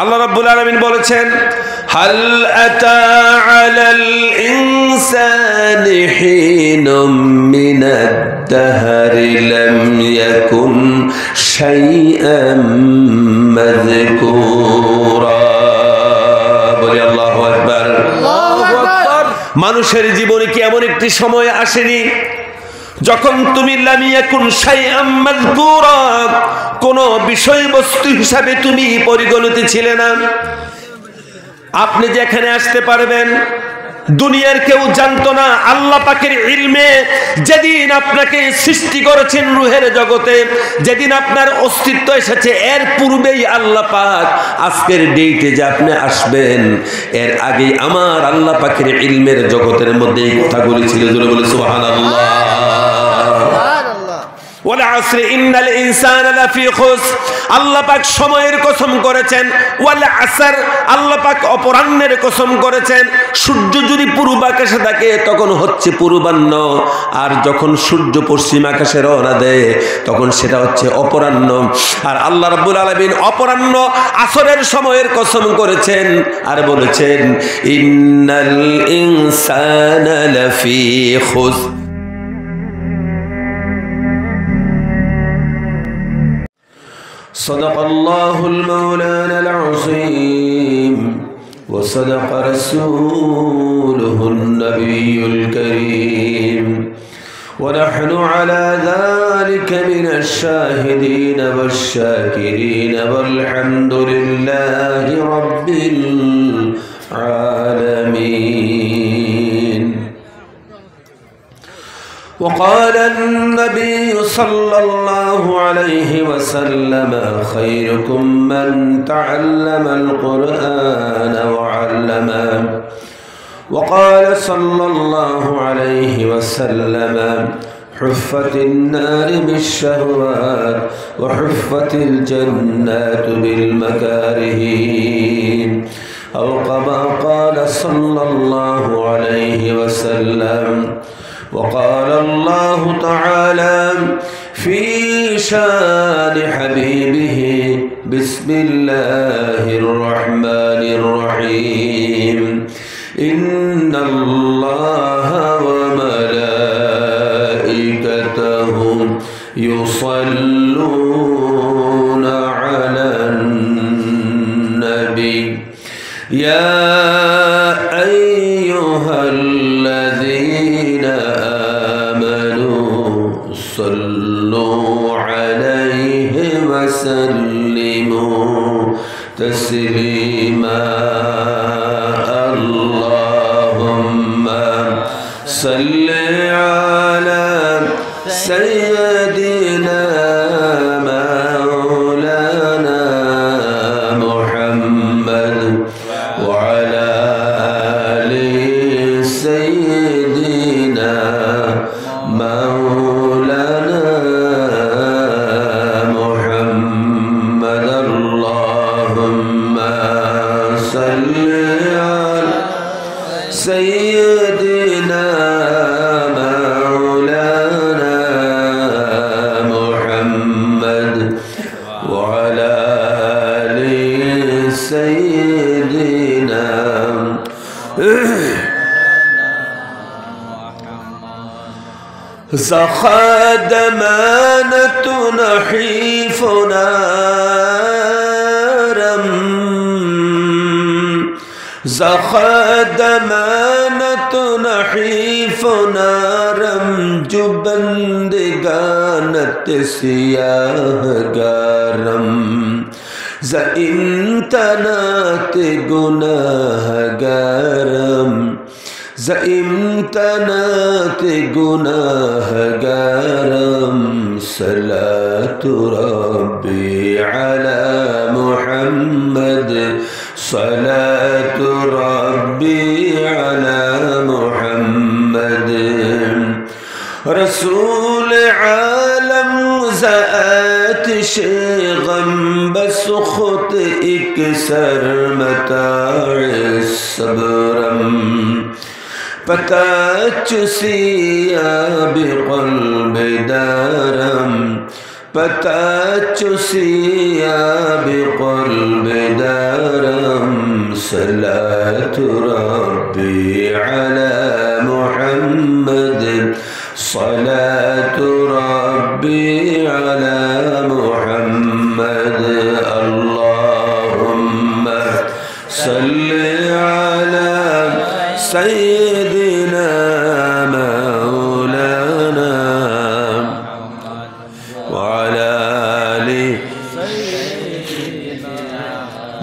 আল্লাহ রাব্বুল আলামিন বলেছেন, হাল আতা আলাল ইনসানি হিনুম মিনাদ দাহরি লাম ইয়াকুন শাইআম মাযকুরা। বলি আল্লাহু আকবার। আল্লাহু আকবার। মানুষের জীবনে কি এমন একটি সময় আসেনি যখন তুমি লাম ইয়াকুন শাইআম মাযকুরা, কোন বিষয়বস্তু হিসাবে তুমি পরিগণিত ছিলে না? আপনি যে এখানে আসতে পারবেন দুনিয়ার কেউ জানতো না। আল্লাহ পাকের ইলমে যেদিন আপনাকে সৃষ্টি করেছেন রূহের জগতে, যেদিন আপনার অস্তিত্ব এসেছে, এর পূর্বেই আল্লাহ পাক আজকের ডেটে যে আপনি আসবেন, এর আগেই আমার আল্লাহ পাকের ইলমের জগতের মধ্যে এই কথাগুলি ছিল। জোরে বলে সুবহানাল্লাহ। ওয়াল আসরি ইন্নাল ইনসানা লাফি খুসর, আল্লাহ পাক সময়ের কসম করেছেন। ওয়াল আসর, আল্লাহ পাক অপরাহ্নের কসম করেছেন। সূর্য যদি পূর্ব আকাশে থাকে তখন হচ্ছে পূর্বাহ্ন, আর যখন সূর্য পশ্চিম আকাশে রওনা দেয় তখন সেটা হচ্ছে অপরাহ্ন। আর আল্লাহ রাব্বুল আলামিন অপরাহ্ন আসরের সময়ের কসম করেছেন আর বলেছেন, ইন্নাল ইনসানা লাফি খুসর। صدق الله المولانا العظيم وصدق رسوله النبي الكريم ونحن على ذلك من الشاهدين والشاكرين والحمد لله رب العالمين. وقال النبي صلى الله عليه وسلم خيركم من تعلم القرآن وعلمه. وقال صلى الله عليه وسلم حفت النار بالشهوات وحفت الجنات بالمكاره، أو كما قال صلى الله عليه وسلم. وقال الله تعالى في شان حبيبه بسم الله الرحمن الرحيم إن الله وملائكته يصلون على النبي يا أيها الذين آمنوا صلوا عليه وسلموا تسليما. اللهم صل على سيدنا مولانا محمد وعلى آل سيدنا مولانا محمد. اللهم صل على سيدنا مولانا محمد وعلى آل سيدنا. زخاد مانة نحيف نارا، زخاد مانة نحيف نارا جبندگانت سیاہ گارم. زئمتنات گناہ گارم، زئمتنات گناہ گارم. صلاة ربي على محمد، صلاة ربي على محمد. رسول عالم زآتش غم بسخط اکسر متاع الصبرم. پتہ چسیا بقلب دارم، पता चुसिया बिक़ल्ब दारम सलातु रब्बी अला मुहम्मद सलातु रब्बी अला मुहम्मद अल्लाहुम्मा सल्लि अला सय्यिदिना मौलाना वअला आलि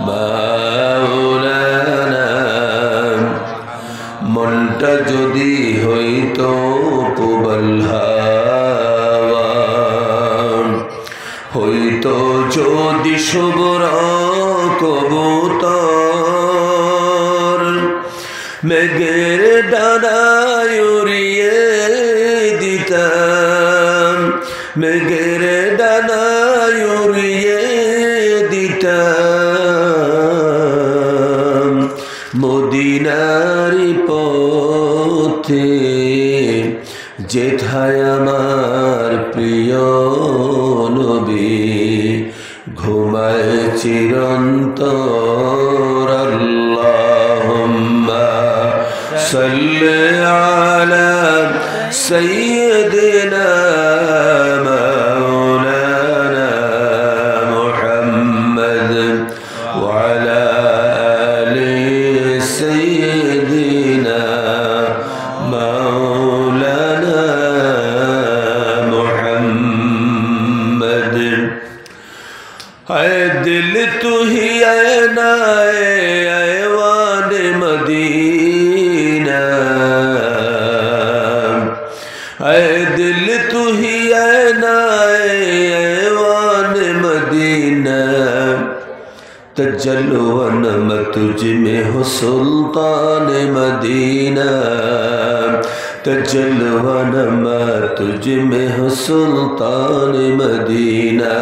मौलाना मनटा जदि हইতো প্রবল হাওয়া হইতো যদি শুভ্র কবুতর মেঘের ডানায় উড়িয়ে দিতাম মেঘের ডানায় উড়িয়ে দিতাম মদিনার পথে যেথায় আমার প্রিয় নবী ঘুমায় চিরন্তর আল্লাহুম্মা সাল্লি আলা সাইয়্যিদিনা মাওলানা মুহাম্মদ ওয়া আলা আলি সাইয়্যিদিনা মাওলানা মুহাম্মদ ऐ दिल तू ही ऐना ऐवान मदीना ऐ दिल तू ही ऐना ऐवान मदीना तजल्वन तुझ में हो सुल्तान मदीना तजल्वन तुझ में हो सुल्तान मदीना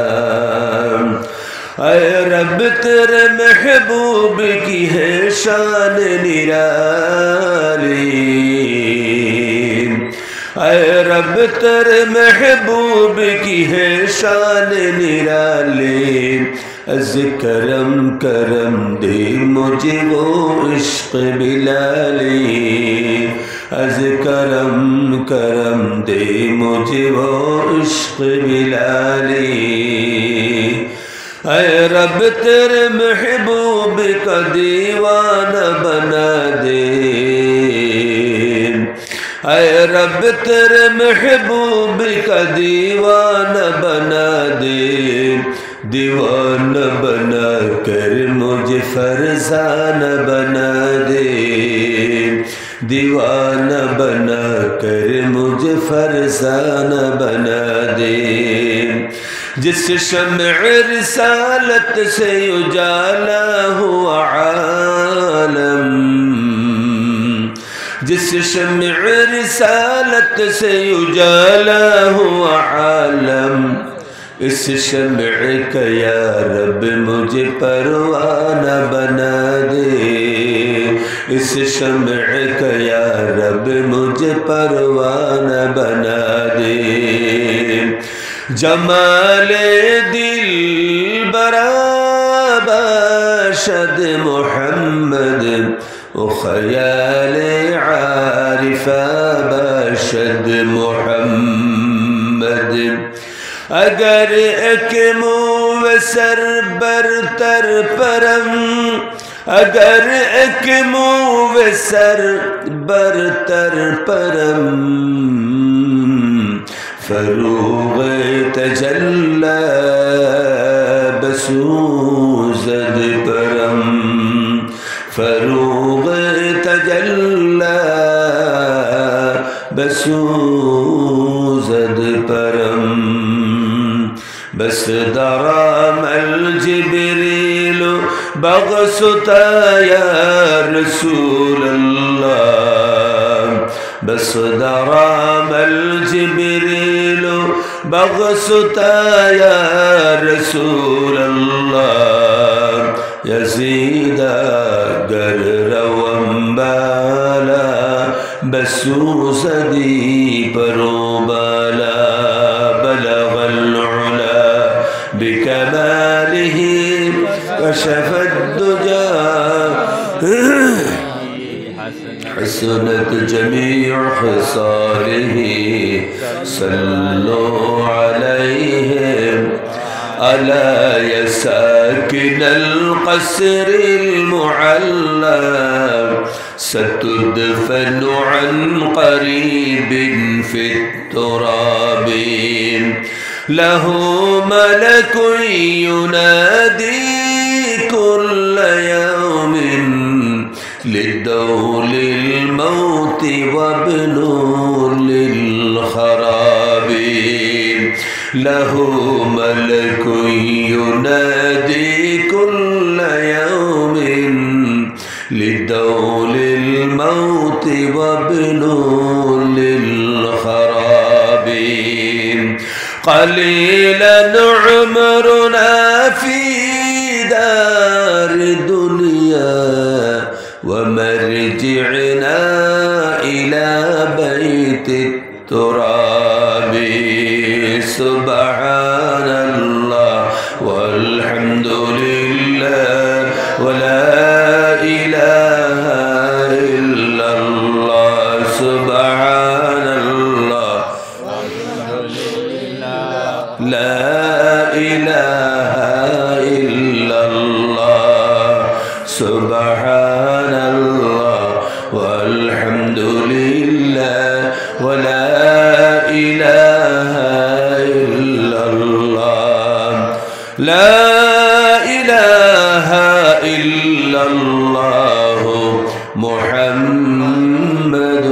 ऐ रब तेरे महबूब की है शान निराली ऐ रब तेरे महबूब की है शान निराली अज़ करम करम दे मुझे वो इश्क़ बिलाली अज़ करम करम दे मुझे वो इश्क़ बिलाली ऐ रब तेरे महबूब का दीवाना बना दे ऐ रब तेरे महबूब का दीवाना बना दे दीवाना बना कर मुझे फरजाना बना दे दीवाना बना कर मुझे फरजाना बना दे जिस शम्अ रिसालत से उजाला हुआ आलम जिस शम्अ रिसालत से उजाला हुआ आलम इस शम्अ का या रब मुझे परवाना बना दे इस शम्अ का या रब मुझे परवाना बना दे जमाले दिल बराबशद मोहम्मद ओ ख़याले आरिफा बशद मोहम्मद अगर एक मुँह सर बरतर परम अगर एक मुँह सर बरतर परम फरूग़ तजल्ला बसूज़द परम फरूग़ तजल्ला बसूज़द परम बस दरामल जिब्रील बग़सुता या रसूल अल्लाह बस दरामल जिब्रील बग़सुता या रसूल अल्लाह यज़ीदा गर रवम बाला बसूज़दी परो बाला बलगल उला كشف الدجى حسنت جميع خصاله صلوا عليه ألا يا ساكن القصر المعلى ستدفن عن قريب في التراب له ملك ينادي كل يوم للدول الموت وابنوا للخراب له ملك ينادي كل يوم للدول الموت وابنوا للخراب قليلا عمرنا في دار دنيا ومرجعنا إلى بيت التراب سبحان الله والحمد لله ولا إله إلا الله سبحان الله لا إله إلا الله سبحان الله والحمد لله ولا إله إلا الله لا إله إلا الله محمد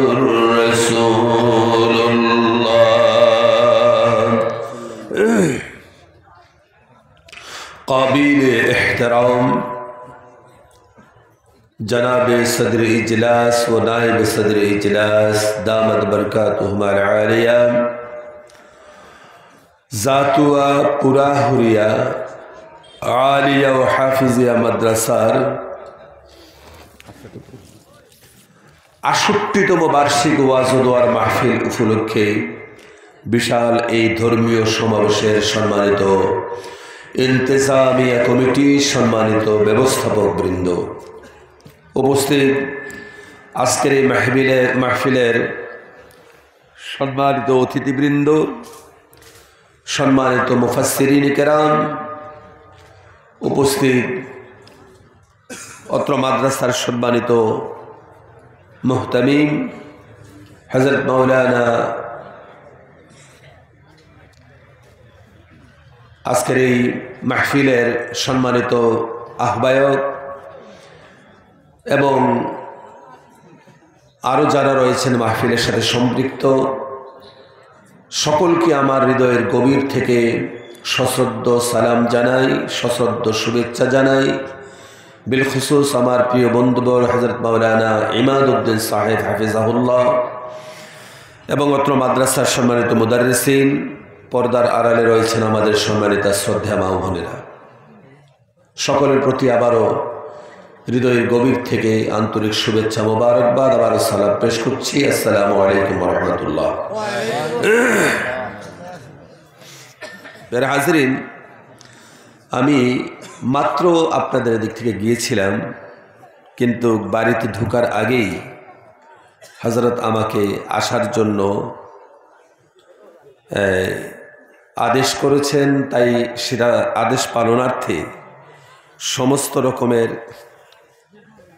رسول الله قابل احترام जनाब सदर इजलास व नायब सदर इजलास दामद बरकातुहुम आलिया जातुआ पुराहुरिया आलिया व हाफिजिया मद्रासार ৬৮তম বার্ষিক ওয়াজ ও দোয়ার মাহফিল উপলক্ষে বিশাল এই ধর্মীয় সমাবেশের সম্মানিত ইন্তেজামিয়া কমিটি, সম্মানিত ব্যবস্থাপক বৃন্দ, উপস্থিত আজকের এই মাহফিলের সম্মানিত অতিথিবৃন্দ, সম্মানিত মুফাসসিরিন কেরাম, উপস্থিত অত্র মাদ্রাসার সম্মানিত মুহতামিম হযরত মাওলানা, আজকের এই মাহফিলের সম্মানিত আহ্বায়ক এবং আরও যারা রয়েছেন মাহফিলের সাথে সম্পৃক্ত, সকলকে আমার হৃদয়ের গভীর থেকে সশ্রদ্ধ সালাম জানাই, সশ্রদ্ধ শুভেচ্ছা জানাই। বিলখুসুস আমার প্রিয় বন্ধুবর হযরত মাওলানা ইমাদউদ্দিন সাহেব হাফিজাহুল্লাহ এবং অত্র মাদ্রাসার সম্মানিত মুদাররিসিন, পর্দার আড়ালে রয়েছেন আমাদের সম্মানিত শ্রদ্ধা মা ও বোনেরা, সকলের প্রতি আবারও হৃদয়ের গভীর থেকে আন্তরিক শুভেচ্ছা, মোবারকবাদ, আবারও সালাম পেশ করছি। আসসালামু আলাইকুম ওয়া রাহমাতুল্লাহ। প্রিয় হাজিরিন, আমি মাত্র আপনাদের দিক থেকে গিয়েছিলাম, কিন্তু বাড়িতে ঢোকার আগেই হযরত আমাকে আসার জন্য আদেশ করেছেন। তাই সেটা আদেশ পালনার্থে সমস্ত রকমের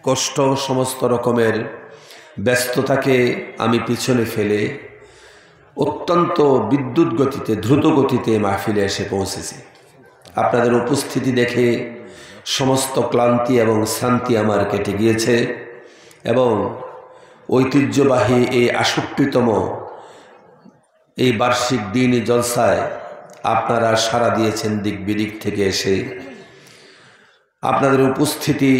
কষ্ট, সমস্ত রকমের ব্যস্ততাকে আমি পিছনে ফেলে অত্যন্ত বিদ্যুৎ গতিতে, দ্রুত গতিতে মাহফিলে এসে পৌঁছেছি। আপনাদের উপস্থিতি দেখে সমস্ত ক্লান্তি এবং শ্রান্তি আমার কেটে গিয়েছে এবং ঐতিহ্যবাহী এই ৬৮তম এই বার্ষিক দিনী জলসায় আপনারা সাড়া দিয়েছেন দিক বিদিক থেকে এসে। আপনাদের উপস্থিতি,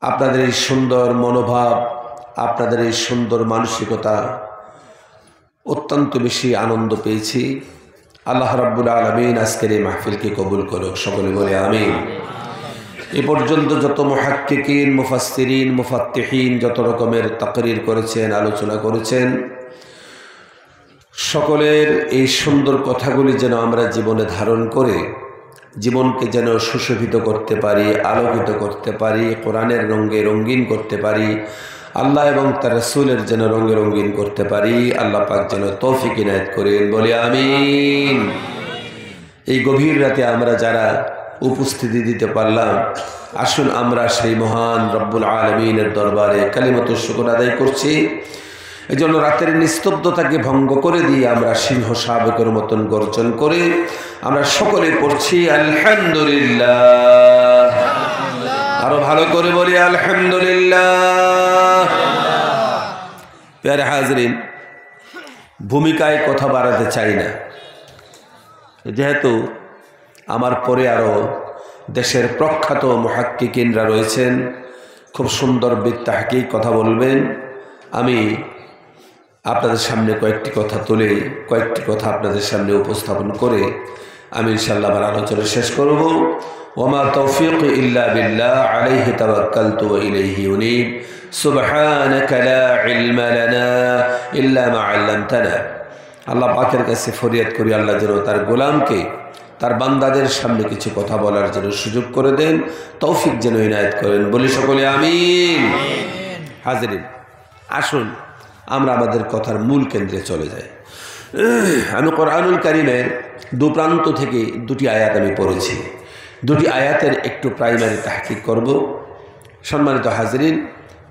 আপনাদের এই সুন্দর মনোভাব, আপনাদের এই সুন্দর মানসিকতা অত্যন্ত বেশি আনন্দ পেয়েছি। আল্লাহ রাব্বুল আলামিন আজকের এই মাহফিলকে কবুল করুক, সকলে বলে আমিন। এ পর্যন্ত যত মুহাক্কিকিন, মুফাসসিরিন, মুফাত্তিহিন যত রকমের তাকরীর করেছেন, আলোচনা করেছেন, সকলের এই সুন্দর কথাগুলি যেন আমরা জীবনে ধারণ করে জীবনকে যেন সুশোভিত করতে পারি, আলোকিত করতে পারি, কোরআনের রঙে রঙিন করতে পারি, আল্লাহ এবং তার রাসূলের যেন রঙে রঙিন করতে পারি। আল্লাহ পাক যেন তৌফিক ইনায়েত করেন, বলি আমিন। এই গভীর রাতে আমরা যারা উপস্থিতি দিতে পারলাম, আসুন আমরা সেই মহান রব্বুল আলামিনের দরবারে কালিমাতুশ শুকর আদায় করছি। এই জন্য রাতের নিস্তব্ধতাকে ভঙ্গ করে দিয়ে আমরা সিংহ শাবকের মতন গর্জন করে আমরা সকলে পড়ছি আলহামদুলিল্লাহ। আরো ভালো করে বলি আলহামদুলিল্লাহ। প্যারে হাজরিন, ভূমিকায় কথা বাড়াতে চাই না, যেহেতু আমার পরে আরো দেশের প্রখ্যাত মুহাক্কিকিনরা রয়েছেন, খুব সুন্দর বিত্তাহকিক কথা বলবেন। আমি আপনাদের সামনে কয়েকটি কথা তুলে কয়েকটি কথা আপনাদের সামনে উপস্থাপন করে আমি ইনশাআল্লাহ আমার আলোচনা শেষ করব। ওমা তৌফিক ইল্লা বিল্লাহ আলাইহি তাওয়াক্কালতু ওয়া ইলাইহি উনীব সুবহানাকা লা ইলমা লানা ইল্লা মা আল্লামতানা। আল্লাহ পাকের কাছে ফরিয়াদ করি, আল্লাহ যেন তার গোলামকে তার বান্দাদের সামনে কিছু কথা বলার জন্য সুযোগ করে দেন, তৌফিক যেন ইনায়েত করেন, বলি সকলে আমিন। হাজিরিন, আসুন আমরা আমাদের কথার মূল কেন্দ্রে চলে যাই। আমি কোরআনুল কারীমের দু প্রান্ত থেকে দুটি আয়াত আমি পড়েছি, দুটি আয়াতের একটু প্রাইমারি তাহকিক করব। সম্মানিত হাজিরিন,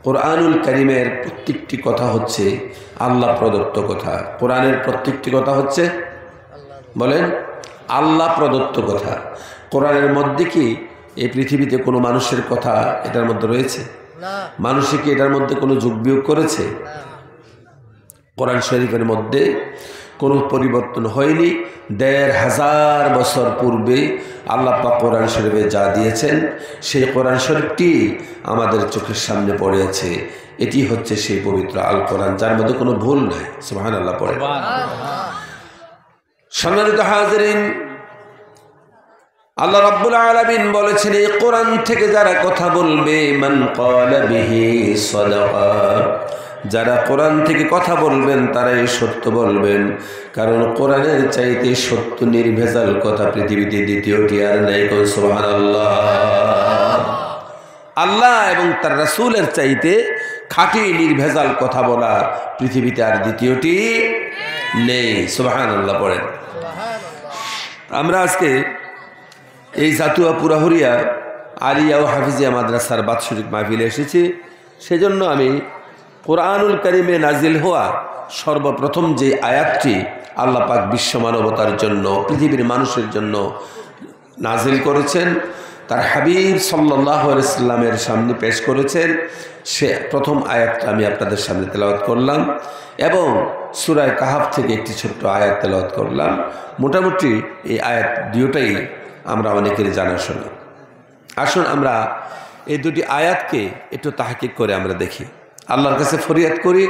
কোরআনুল কারীমের প্রত্যেকটি কথা হচ্ছে আল্লাহ প্রদত্ত কথা। কোরআনের প্রত্যেকটি কথা হচ্ছে, বলেন, আল্লাহ প্রদত্ত কথা। কোরআনের মধ্যে কি এই পৃথিবীতে কোনো মানুষের কথা এটার মধ্যে রয়েছে? মানুষে কি এটার মধ্যে কোনো যোগ বিয়োগ করেছে? কোরআন শরীফের মধ্যে কোনো পরিবর্তন হয়নি। ১৫০০ বছর পূর্বে আল্লাহ পাক কোরআন শরীফে যা দিয়েছেন সেই কোরআন শরীফটি আমাদের চোখের সামনে পড়ে আছে। এটি হচ্ছে সেই পবিত্র আল কোরআন, যার মধ্যে কোনো ভুল নাই। সুবহানাল্লাহ পড়ে। সম্মানিত হাজিরিন, আল্লাহ রাব্বুল আলামিন বলেছেন, এই কোরআন থেকে যারা কথা বলবে, মান ক্বালা বিহি সাদাকা, যারা কোরআন থেকে কথা বলবেন তারাই সত্য বলবেন, কারণ কোরআনের চাইতে সত্য নির্ভেজাল কথা পৃথিবীতে দ্বিতীয়টি আর নাই। সুবহানাল্লাহ। আল্লাহ এবং তার রাসূলের চাইতে খাঁটি নির্ভেজাল কথা বলা পৃথিবীতে আর দ্বিতীয়টি নেই। সুবহানাল্লাহ পড়েন। আমরা আজকে এই জাতুয়া পুরাহুরিয়া আলিয়া ও হাফিজিয়া মাদ্রাসার বাৎসরিক মাহফিলে এসেছি। সেজন্য আমি কোরআনুল কারীমে নাজিল হওয়া সর্বপ্রথম যে আয়াতটি আল্লাহ পাক বিশ্ব মানবতার জন্য, পৃথিবীর মানুষের জন্য নাজিল করেছেন, তার হাবিব সাল্লাল্লাহু আলাইহি সাল্লামের সামনে পেশ করেছেন, সে প্রথম আয়াতটা আমি আপনাদের সামনে তেলাওয়াত করলাম এবং সূরা কাহাফ থেকে একটি ছোট্ট আয়াত তেলাওয়াত করলাম। মোটামুটি এই আয়াত দুটোই আমরা অনেকেরই জানাশোনা। আসুন আমরা এই দুটি আয়াতকে একটু তাহকিক করে আমরা দেখি, আল্লাহর কাছে ফরিয়াদ করি,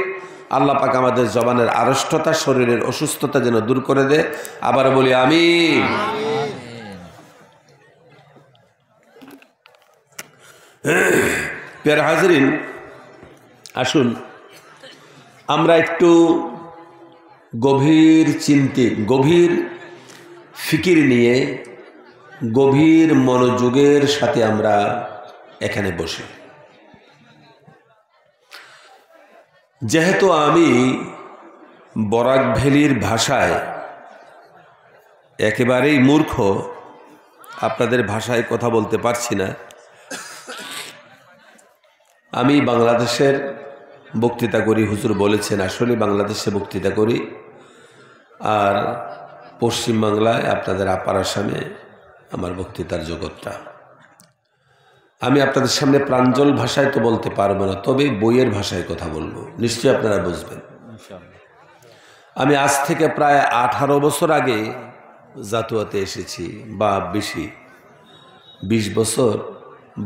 আল্লাহ পাক আমাদের জবানের আড়ষ্টতা, শরীরের অসুস্থতা যেন দূর করে দেয়। আবার বলি আমিন। প্রিয় হাজিরিন, আসুন আমরা একটু গভীর চিন্তা, গভীর ফিকির নিয়ে গভীর মনোযোগের সাথে আমরা এখানে বসি। যেহেতু আমি বরাক ভ্যালির ভাষায় একেবারেই মূর্খ, আপনাদের ভাষায় কথা বলতে পারছি না, আমি বাংলাদেশের বক্তৃতা করি। হুজুর বলেছেন আসলে বাংলাদেশে বক্তৃতা করি, আর পশ্চিমবাংলায় আপনাদের আপার আসামে আমার বক্তৃতার জগৎটা। আমি আপনাদের সামনে প্রাঞ্জল ভাষায় তো বলতে পারবো না, তবে বইয়ের ভাষায় কথা বলবো, নিশ্চয়ই আপনারা বুঝবেন। আমি আজ থেকে প্রায় 18 বছর আগে জাতুয়াতে এসেছি, বা বেশি 20 বছর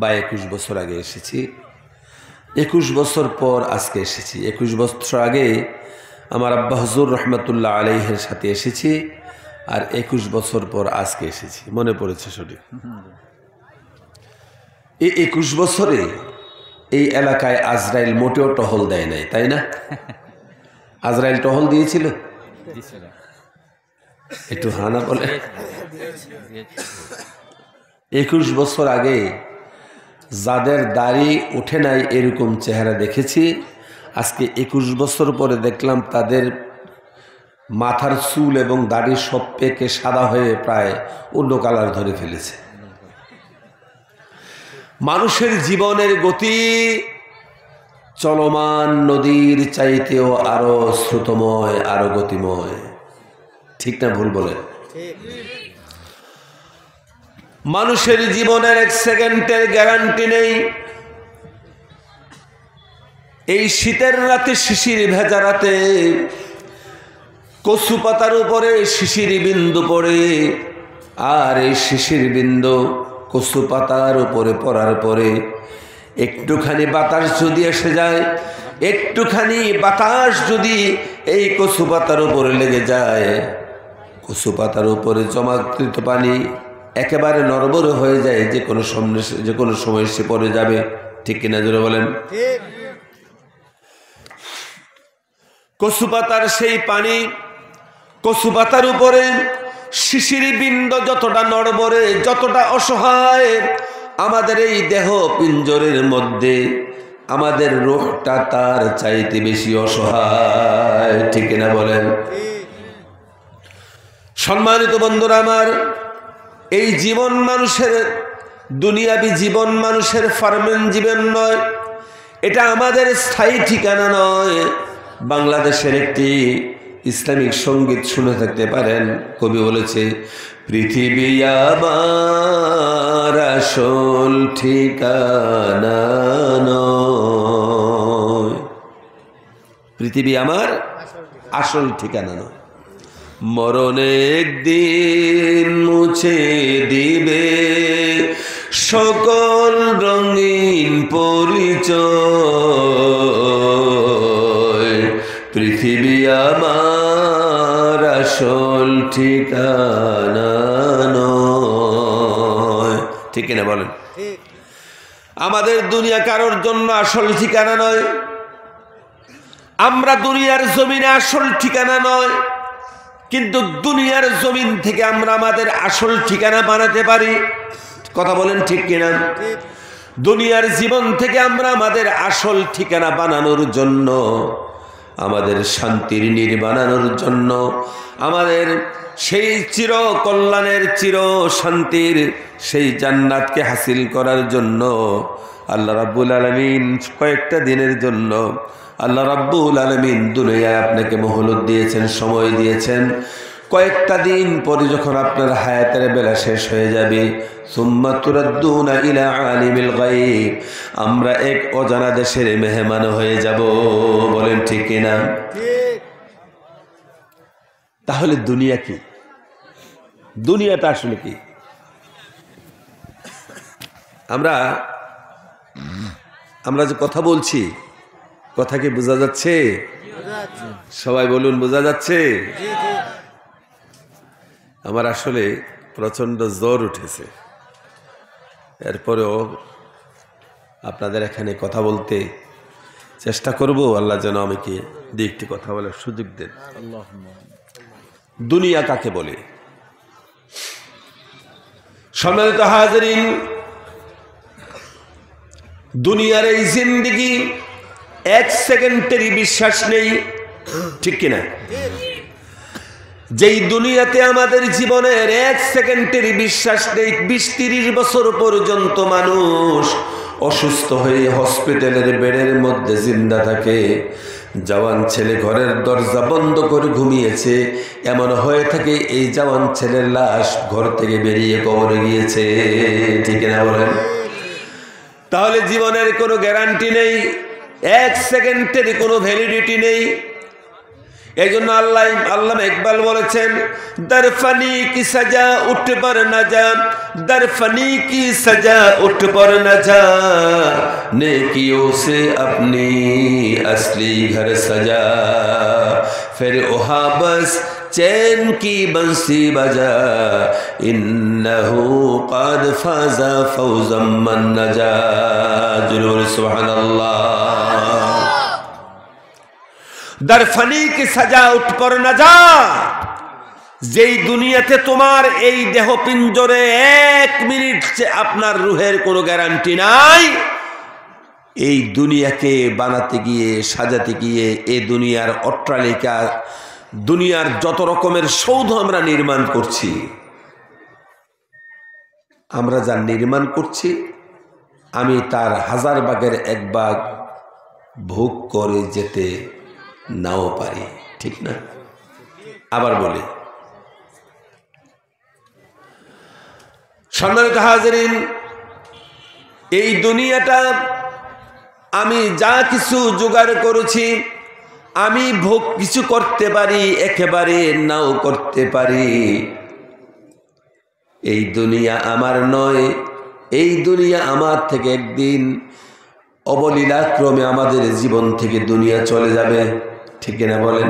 বা 21 বছর আগে এসেছি। 21 বছর পর আজকে এসেছি। 21 বছর আগে আমার আব্বা হুজুর রহমতুল্লাহ আলাইহির সাথে এসেছি, আর 21 বছর পর আজকে এসেছি। মনে পড়েছে সঠিক? এই 21 বছরে এই এলাকায় আজরাইল মোটেও টহল দেয় নাই, তাই না? আজরাইল টহল দিয়েছিল? একটু হানা বলে। 21 বছর আগে যাদের দাড়ি ওঠে নাই এরকম চেহারা দেখেছি, আজকে 21 বছর পরে দেখলাম তাদের মাথার চুল এবং দাড়ি সব পেকে সাদা হয়ে প্রায় অন্য কালার ধরে ফেলেছে। মানুষের জীবনের গতি চলমান নদীর চাইতেও আরো স্রোতময়, আরো গতিময়। ঠিক না ভুল বলেন? মানুষের জীবনের 1 সেকেন্ডের গ্যারান্টি নেই। এই শীতের রাতে, শিশির ভেজা রাতে কচু পাতার উপরে শিশির বিন্দু পড়ে, আর এই শিশির বিন্দু কচু পাতার উপরে পড়ার পরে একটুখানি বাতাস যদি এসে যায়, একটুখানি বাতাস যদি এই কচু পাতার উপরে লেগে যায়, কচু পাতার উপরে জমাকৃত পানি একেবারে নড়বড়ে হয়ে যায়, যে কোনো সময় সে পড়ে যাবে। ঠিক কিনা জোরে বলেন? কচু পাতার সেই পানি, কচু পাতার উপরে শিশির বিন্দু যতটা নড়বড়ে, যতটা অসহায়, আমাদের এই দেহ পিঞ্জরের মধ্যে আমাদের রূহটা তার চাইতে বেশি অসহায়। ঠিক কিনা বলেন? সম্মানিত বন্ধুরা আমার, এই জীবন মানুষের দুনিয়াবী জীবন মানুষের পার্মানেন্ট জীবন নয়, এটা আমাদের স্থায়ী ঠিকানা নয়। বাংলাদেশের একটি ইসলামিক সঙ্গীত শুনে থাকতে পারেন, কবি বলেছে, পৃথিবী আমার আসল ঠিকানা নয়, পৃথিবী আমার আসল ঠিকানা নয়, মরণ একদিন মুছে দিবে সকল রঙিন পরিচয়, পৃথিবী আমার আসল ঠিকানা নয়। ঠিক কিনা বলেন? আমাদের দুনিয়া কারোর জন্য আসল ঠিকানা নয়, আমরা দুনিয়ার জমিনে আসল ঠিকানা নয়, কিন্তু দুনিয়ার জমিন থেকে আমরা আমাদের আসল ঠিকানা বানাতে পারি। কথা বলেন ঠিক কিনা? দুনিয়ার জীবন থেকে আমরা আমাদের আসল ঠিকানা বানানোর জন্য, আমাদের শান্তির নীড় বানানোর জন্য, আমাদের সেই চির কল্যাণের, চির শান্তির সেই জান্নাতকে হাসিল করার জন্য আল্লাহ রাব্বুল আলামিন কয়েকটা দিনের জন্য আল্লাহ রাব্বুল আলামিন দুনিয়ায় আপনাকে মহলত দিয়েছেন, সময় দিয়েছেন। কয়েকটা দিন পরে যখন আপনার হায়াতের বেলা শেষ হয়ে যাবে, সুম্মা তুরাদ্দুনা ইলা আলিমিল গায়ব, আমরা এক অজানা দেশের মেহমান হয়ে যাব। বলেন ঠিক কিনা? তাহলে দুনিয়া কি? দুনিয়াটা আসলে কি? আমরা যে কথা বলছি, কথা কি বোঝা যাচ্ছে? সবাই বলুন, বোঝা যাচ্ছে? আমার আসলে প্রচন্ড জ্বর উঠেছে, এরপরেও আপনাদের এখানে কথা বলতে চেষ্টা করব। আল্লাহ যেন আমাকে একটি কথা বলার সুযোগ দেন। দুনিয়া কাকে বলে? সম্মানিত হাজিরিন, দুনিয়ার এই জিন্দেগি 1 সেকেন্ডেরই বিশ্বাস নেই। ঠিক কিনা? যেই দুনিয়াতে আমাদের জীবনের 1 সেকেন্ডের বিশ্বাস নেই, 20-30 বছর পর্যন্ত মানুষ অসুস্থ হয়ে হসপিটালের বেডের মধ্যে জিন্দা থাকে। জওয়ান ছেলে ঘরের দরজা বন্ধ করে ঘুমিয়েছে, এমন হয়ে থাকে এই জওয়ান ছেলের লাশ ঘর থেকে বেরিয়ে কবরে গিয়েছে। ঠিক না বলেন? তাহলে জীবনের কোনো গ্যারান্টি নেই, 1 সেকেন্ডের কোনো ভ্যালিডিটি নেই। এই জন্য আল্লামা ইকবাল বলেছেন, দরফানি কি সাজা উঠ পর না যা, দরফানি কি সাজা উঠ পর না যা, নেকিयों से अपनी असली घर सजा, फिर वहाँ बस चैन की बंसी बजा, इन्नहु قد فاز فوزا من नजा। जरूर सुभान अल्लाह। दरफनी की सजा उठ पर न जा, যেই দুনিয়াতে তোমার এই দেহ পিঞ্জরে 1 মিনিট আপনার রুহের কোনো গ্যারান্টি নাই, এই দুনিয়াকে বানাতে গিয়ে সাজাতে গিয়ে এই দুনিয়ার অট্টালিকা, দুনিয়ার যত রকমের সৌধ আমরা নির্মাণ করছি, আমরা যা নির্মাণ করছি আমি তার 1000 ভাগের 1 ভাগ ভোগ করে যেতে নাও পারি, ঠিক না? আবার বলি, সম্মানিত হাজিরিন, এই দুনিয়াটা আমি যা কিছু জোগাড় করেছি আমি ভোগ কিছু করতে পারি, একেবারে নাও করতে পারি। এই দুনিয়া আমার নয়, এই দুনিয়া আমার থেকে একদিন অবলীলাক্রমে আমাদের জীবন থেকে দুনিয়া চলে যাবে, ঠিক না বলেন?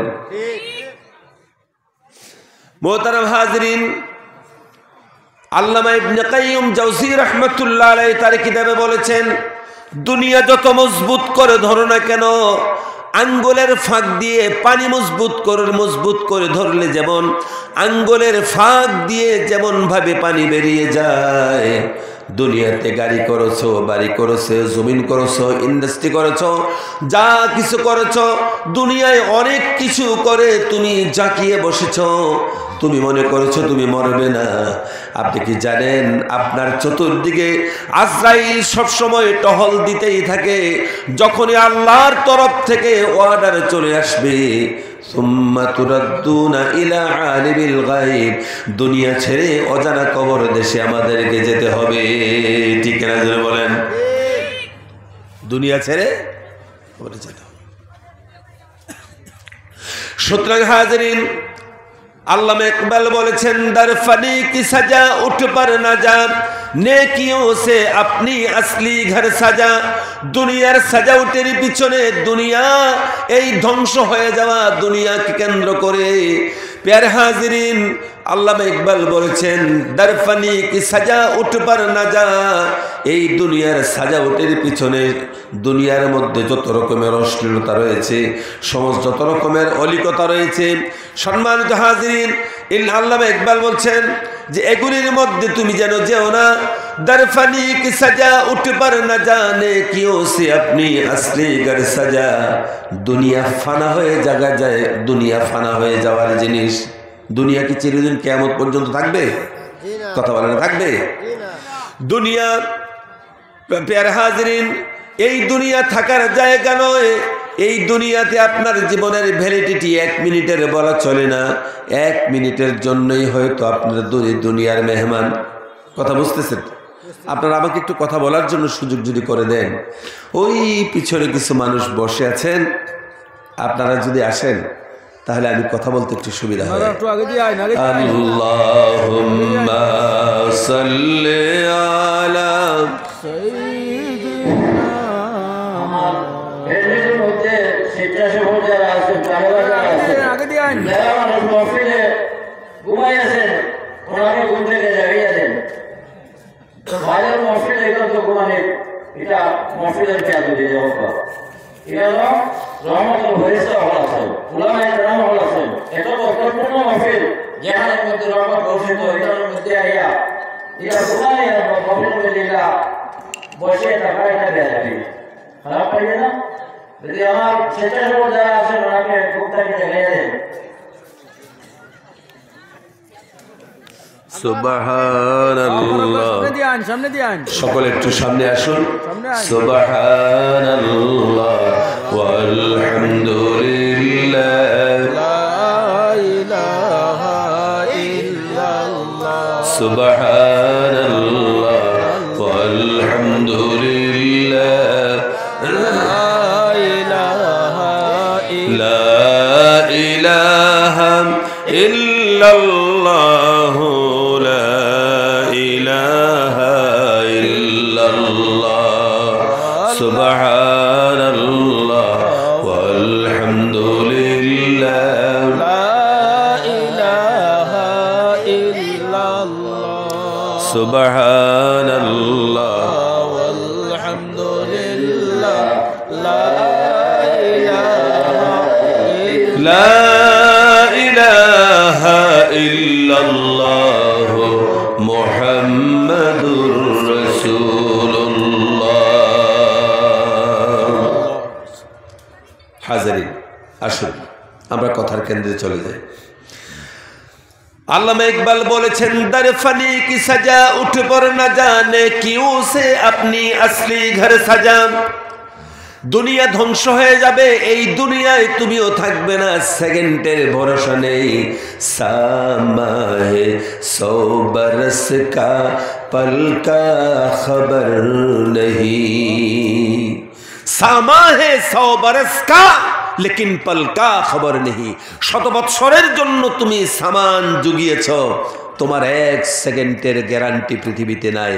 মোহতারাম হাজিরিন, আল্লামা ইবনে কাইয়্যিম জাওযী রাহমাতুল্লাহ আলাইহি তার কিতাবে বলেছেন, দুনিয়া যত মজবুত করে ধরো না কেন, আঙ্গুলের ফাঁক দিয়ে পানি মজবুত করে ধরলে যেমন আঙ্গুলের ফাঁক দিয়ে যেমন ভাবে পানি বেরিয়ে যায়, দুনিয়াতে গাড়ি করেছো, বাড়ি করেছো, জমিন করেছো, ইন্ডাস্ট্রি করেছো, যা কিছু করেছো, দুনিয়ায় অনেক কিছু করে তুমি জাকিয়ে বসেছো, তুমি মনে করেছো তুমি মরবে না। আপনি কি জানেন আপনার চতুর্দিকে আজরাইল সবসময় টহল দিতেই থাকে। যখনই আল্লাহর তরফ থেকে অর্ডার চলে আসবে, সুম্মা তুরাদ্দুনা ইলা আলিমিল গায়ব, দুনিয়া ছেড়ে অজানা কবর দেশে আমাদেরকে যেতে হবে, ঠিক না? জোরে বলেন, দুনিয়া ছেড়ে কবরে যেতে হবে। সুতরাং হাজিরিন, আল্লামা ইকবাল বলেছেন, দর ফানি কি সাজা উঠ पर না যা, নেকিयों से अपनी असली घर সাজা। দুনিয়ার সাজাউটের পিছনে, দুনিয়া এই ধ্বংস হয়ে যাওয়া দুনিয়াকে কেন্দ্র করে, প্যারে হাজিরিন, আল্লামা ইকবাল বলেছেন, দর ফানি কি সাজা উঠ पर না যা, এই দুনিয়ার সাজাউটের পিছনে, দুনিয়ার মধ্যে যত রকমের অশ্লীলতা রয়েছে, সমস্ত যত রকমের অলিকতা রয়েছে, সম্মানিত হাজিরিন, আল্লামা ইকবাল বলছেন যে এগুলির মধ্যে তুমি যেন যেও না। দরফানি কি সাজা উঠ पर না জানে কিও সে আপনি আসলি ঘর সাজা, দুনিয়া ফানা হয়ে জায়গা যায়, দুনিয়া ফানা হয়ে যাওয়ার জিনিস। দুনিয়া কি চিরদিন কিয়ামত পর্যন্ত থাকবে? কথা বলেন, থাকবে? দুনিয়া, প্যারে হাজিরিন, এই দুনিয়া থাকার জায়গা নয়। এই দুনিয়াতে আপনার জীবনের ভ্যালিডিটি 1 মিনিটের বলা চলে না। 1 মিনিটের জন্যই হয়তো আপনার দুনিয়ার মেহমান। কথা বুঝতেছেন? আপনারা আমাকে একটু কথা বলার জন্য সুযোগ যদি করে দেন, ওই পিছনে কিছু মানুষ বসে আছেন, আপনারা যদি আসেন তাহলে আমি কথা বলতে একটু সুবিধা হবে। আল্লাহুম্মা সাল্লি আলা বসে থাকা এটা বেয়াদবি, খারাপ লাগে না? যদি আমার স্বেচ্ছাসেবক যারা আছেন ওনাকে খুবটাকে দেখাই দেন। সুবহানাল্লাহ, সকলে একটু সামনে আসুন। সুবহানাল্লাহ ওয়ালহামদুলিল্লাহ, লা ইলাহা ইল্লাল্লাহ, সুবহানাল্লাহ walhamdulillah, la ilaha illallah, la ilaha illallah, subhanallah walhamdulillah, la ilaha illallah, subhanallah walhamdulillah, la ilaha illallah, কেন্দ্রে চলে যায়। আল্লামা ইকবাল বলেছেন, দর ফনি কি সাজা উঠ পর না জানে কিউ সে আপনি আসলি ঘর সাজা। দুনিয়া ধ্বংস হয়ে যাবে, এই দুনিয়ায় তুমিও থাকবে না, সেকেন্ডের ভরসা নেই। সামা হে 100 বরস কা পল কা খবর নেহি, সামা হে 100 বরস কা লেকিন পল কা খবর নেহি। 100 বৎসরের জন্য তুমি সামান জুগিয়েছ, তোমার 1 সেকেন্ডের গ্যারান্টি পৃথিবীতে নাই।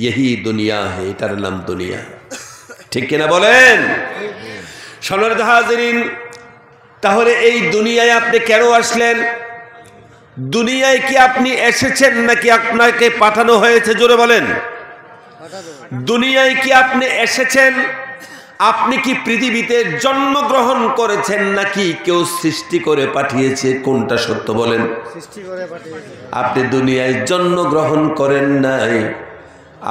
यही দুনিয়া হে, এটার নাম দুনিয়া। ঠিক কিনা বলেন? সম্মানিত হাজিরিন, তাহলে এই দুনিয়ায় আপনি কেন আসলেন? দুনিয়ায় কি আপনি এসেছেন নাকি আপনাকে পাঠানো হয়েছে? জোরে বলেন। দুনিয়ায় কি আপনি এসেছেন? আপনি কি পৃথিবীতে জন্মগ্রহণ করেছেন নাকি কেউ সৃষ্টি করে পাঠিয়েছে? কোনটা সত্য বলেন? সৃষ্টি করে পাঠিয়েছে। আপনি দুনিয়ায় জন্মগ্রহণ করেন নাই,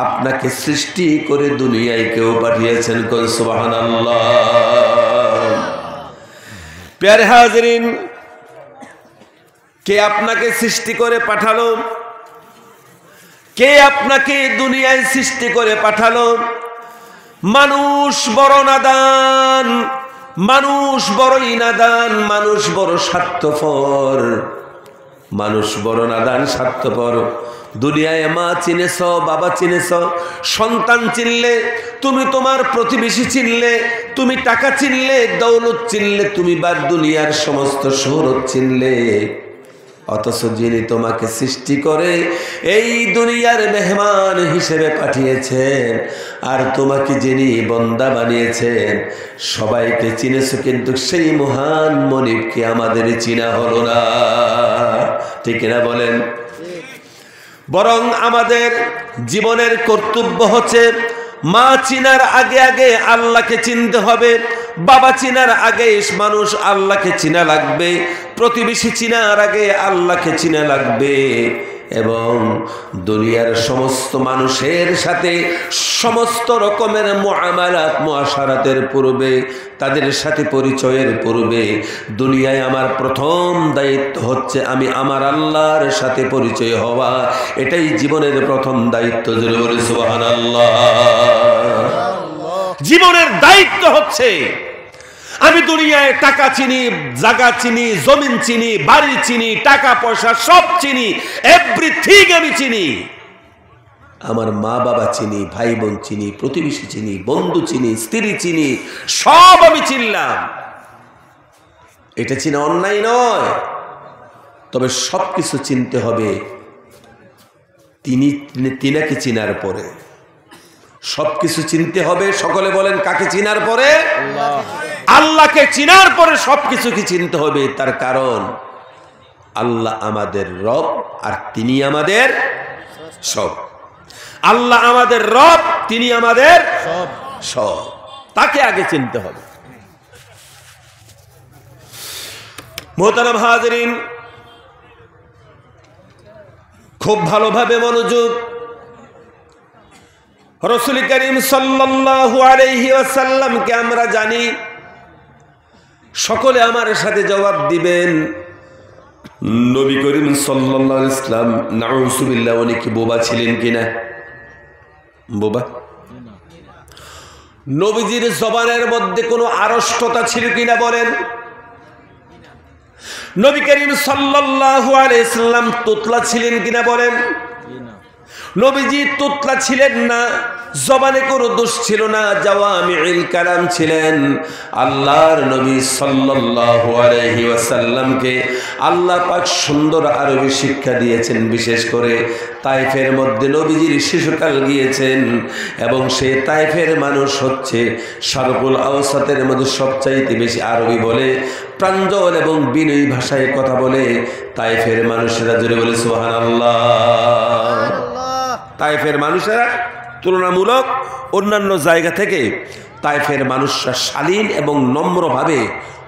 আপনাকে সৃষ্টি করে দুনিয়ায় কেউ পাঠিয়েছেন। কোন সুবহানাল্লাহ। প্যারে হাজিরিন, কে আপনাকে সৃষ্টি করে পাঠালো? কে আপনাকে দুনিয়ায় সৃষ্টি করে পাঠালো? মানুষ বড় নাদান, মানুষ বড়ই নাদান, মানুষ বড় স্বার্থপর, মানুষ বড় নাদান স্বার্থপর। দুনিয়ায় মা চিনেছ, বাবা চিনেছ, সন্তান চিনলে, তুমি তোমার প্রতিবেশী চিনলে, তুমি টাকা চিনলে, দৌলত চিনলে, তুমি বা দুনিয়ার সমস্ত শহরত চিনলে, অথচ যিনি তোমাকে সৃষ্টি করে এই দুনিয়ার মেহমান হিসেবে পাঠিয়েছেন, আর তোমাকে যিনি বন্দা বানিয়েছেন, সবাইকে চিনেছ, কিন্তু সেই মহান মনিবকে আমাদের চিনা হলো না। ঠিক না বলেন? বরং আমাদের জীবনের কর্তব্য হচ্ছে মা চিনার আগে আগে আল্লাহকে চিনতে হবে, বাবা চিনার আগে মানুষ আল্লাহকে চিনা লাগবে, প্রতিবেশী চিনার আগে আল্লাহকে চিনা লাগবে, এবং দুনিয়ার সমস্ত মানুষের সাথে সমস্ত রকমের মুআমালাত মুআশারাতের পূর্বে, তাদের সাথে পরিচয়ের পূর্বে দুনিয়ায় আমার প্রথম দায়িত্ব হচ্ছে আমি আমার আল্লাহর সাথে পরিচয় হওয়া। এটাই জীবনের প্রথম দায়িত্ব। জোরে বলে সুবহানাল্লাহ। জীবনের দায়িত্ব হচ্ছে আমি দুনিয়ায় টাকা চিনি, জায়গা চিনি, জমিন চিনি, বাড়ি চিনি, টাকা পয়সা সব চিনি, এভরিথিং আমি চিনি। আমার মা বাবা চিনি, ভাই বোন চিনি, প্রতিবেশী চিনি, বন্ধু চিনি, স্ত্রী চিনি, সব আমি চিনলাম। এটা চিনা অন্যায় নয়, তবে সবকিছু চিনতে হবে তিনাকে চিনার পরে। সবকিছু চিনতে হবে। সকলে বলেন, কাকে চিনার পরে? আল্লাহকে চিনার পরে সবকিছু কি চিনতে হবে। তার কারণ আল্লাহ আমাদের রব, আর তিনি আমাদের সব। আল্লাহ আমাদের রব, তিনি আমাদের সব। তাকে আগে চিনতে হবে। মোহতারাম হাজিরিন, খুব ভালোভাবে মনোযোগ। রাসূল করিম সাল্লাল্লাহু আলাইহি ওয়াসাল্লামকে আমরা জানি, সকলে আমার সাথে জবাব দিবেন। নবী করিম সাল্লাল্লাহু আলাইহি ওয়াসাল্লাম নাউযুবিল্লাহ উনি কি বোবা ছিলেন কিনা? বোবা? নবীজির জবানের মধ্যে কোনো আড়ষ্টতা ছিল কিনা বলেন? নবী করিম সাল্লাল্লাহু আলাইহি ওয়াসাল্লাম তোতলা ছিলেন কিনা বলেন? নবীজি তোতলা ছিলেন না, জবানে কোনো দোষ ছিল না, জাওয়ামিউল কালাম ছিলেন। আল্লাহর নবী সাল্লাল্লাহু আলাইহি ওয়াসাল্লামকে আল্লাহ পাক সুন্দর আরবি শিক্ষা দিয়েছেন। বিশেষ করে তায়েফের মধ্যে নবীজির শিশুকাল গিয়েছেন, এবং সেই তায়েফের মানুষ হচ্ছে শারকুল আওসাতের মধ্যে সবচাইতে বেশি আরবি বলে, প্রাঞ্জল এবং বিনয়ী ভাষায় কথা বলে তায়েফের মানুষেরা। জোরে বলে সুবহানাল্লাহ। তায়েফের মানুষেরা তুলনামূলক অন্যান্য জায়গা থেকে তায়েফের মানুষরা শালীন এবং নম্রভাবে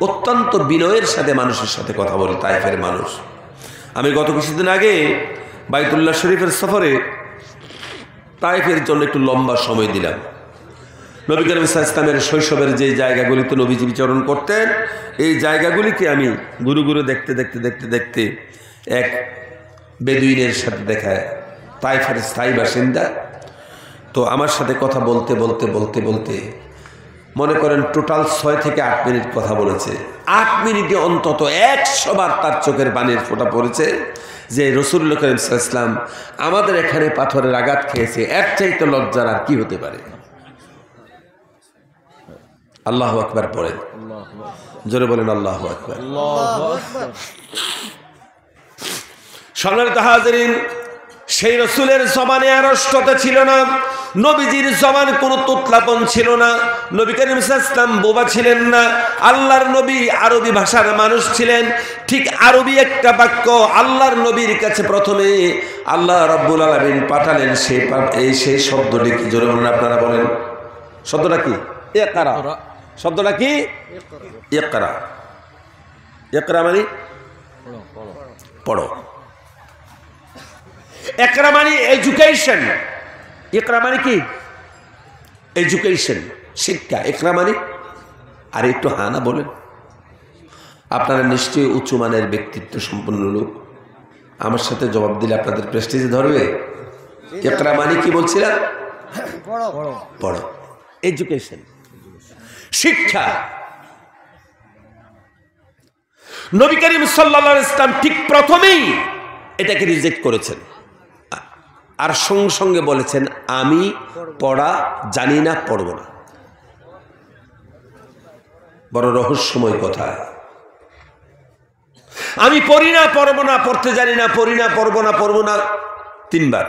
অত্যন্ত বিনয়ের সাথে মানুষের সাথে কথা বলে তায়েফের মানুষ। আমি গত কিছুদিন আগে বাইতুল্লাহ শরীফের সফরে তায়েফের জন্য একটু লম্বা সময় দিলাম। নবী করিম সাল্লাল্লাহু আলাইহি ওয়াসাল্লামের শৈশবের যে জায়গাগুলিতে নবীজি বিচরণ করতেন, এই জায়গাগুলিকে আমি ঘুরে ঘুরে দেখতে দেখতে দেখতে দেখতে এক বেদুইনের সাথে দেখা, তাইফের স্থায়ী বাসিন্দা। তো আমার সাথে কথা বলতে বলতে বলতে বলতে মনে করেন টোটাল 6 থেকে 8 মিনিট কথা বলেছে। 8 মিনিটে অন্তত 100 বার তার চোখের পানির ফোঁটা পড়েছে যে রাসূলুল্লাহ করিম সাল্লাল্লাহু আলাইহি ওয়াসাল্লাম আমাদের এখানে পাথরের আঘাত খেয়েছে, এর চাইতে লজ্জার আর কি হতে পারে। আল্লাহু আকবার পড়েন, জোরে বলেন আল্লাহু আকবার। সম্মানিত হাজিরিন, সেই রাসূলের জবানে আড়ষ্টতা ছিল না, নবীজির জবান কোনো তুতলাপন ছিল না, নবী করিম সাল্লাল্লাহু আলাইহি ওয়াসাল্লাম বোবা ছিলেন না, আল্লাহর নবী আরবি ভাষার মানুষ ছিলেন। ঠিক আরবি একটা বাক্য আল্লাহর নবীর কাছে প্রথমে আল্লাহ রাব্বুল আলামিন পাঠালেন, সেই শব্দটি কি? জোরে বলেন, আপনারা বলেন শব্দটা কি? ইকরা। শব্দটা কি? ইকরা। ইকরা মানে পড়ো। ইকরা মানে এডুকেশন। ইকরা মানে কি? এডুকেশন, শিক্ষা। ইকরা মানে, আর একটু হানা বলেন। আপনারা নিশ্চয়ই উঁচু মানের ব্যক্তিত্ব সম্পন্ন লোক, আমার সাথে জবাব দিলে আপনাদের প্রেস্টিজে ধরবে। ইকরা মানে কি বলছিলাম? পড়ো, এডুকেশন, শিক্ষা। নবী করিম সাল্লাল্লাহু আলাইহি ওয়াসাল্লাম ঠিক প্রথমেই এটাকে রিজেক্ট করেছেন, আর সঙ্গে সঙ্গে বলেছেন আমি পড়া জানি না, পড়ব না। বড় রহস্যময় কথা। আমি পড়ি না, পড়ব না, পড়তে জানি না, পড়ি না, পড়ব না, পড়ব না 3 বার।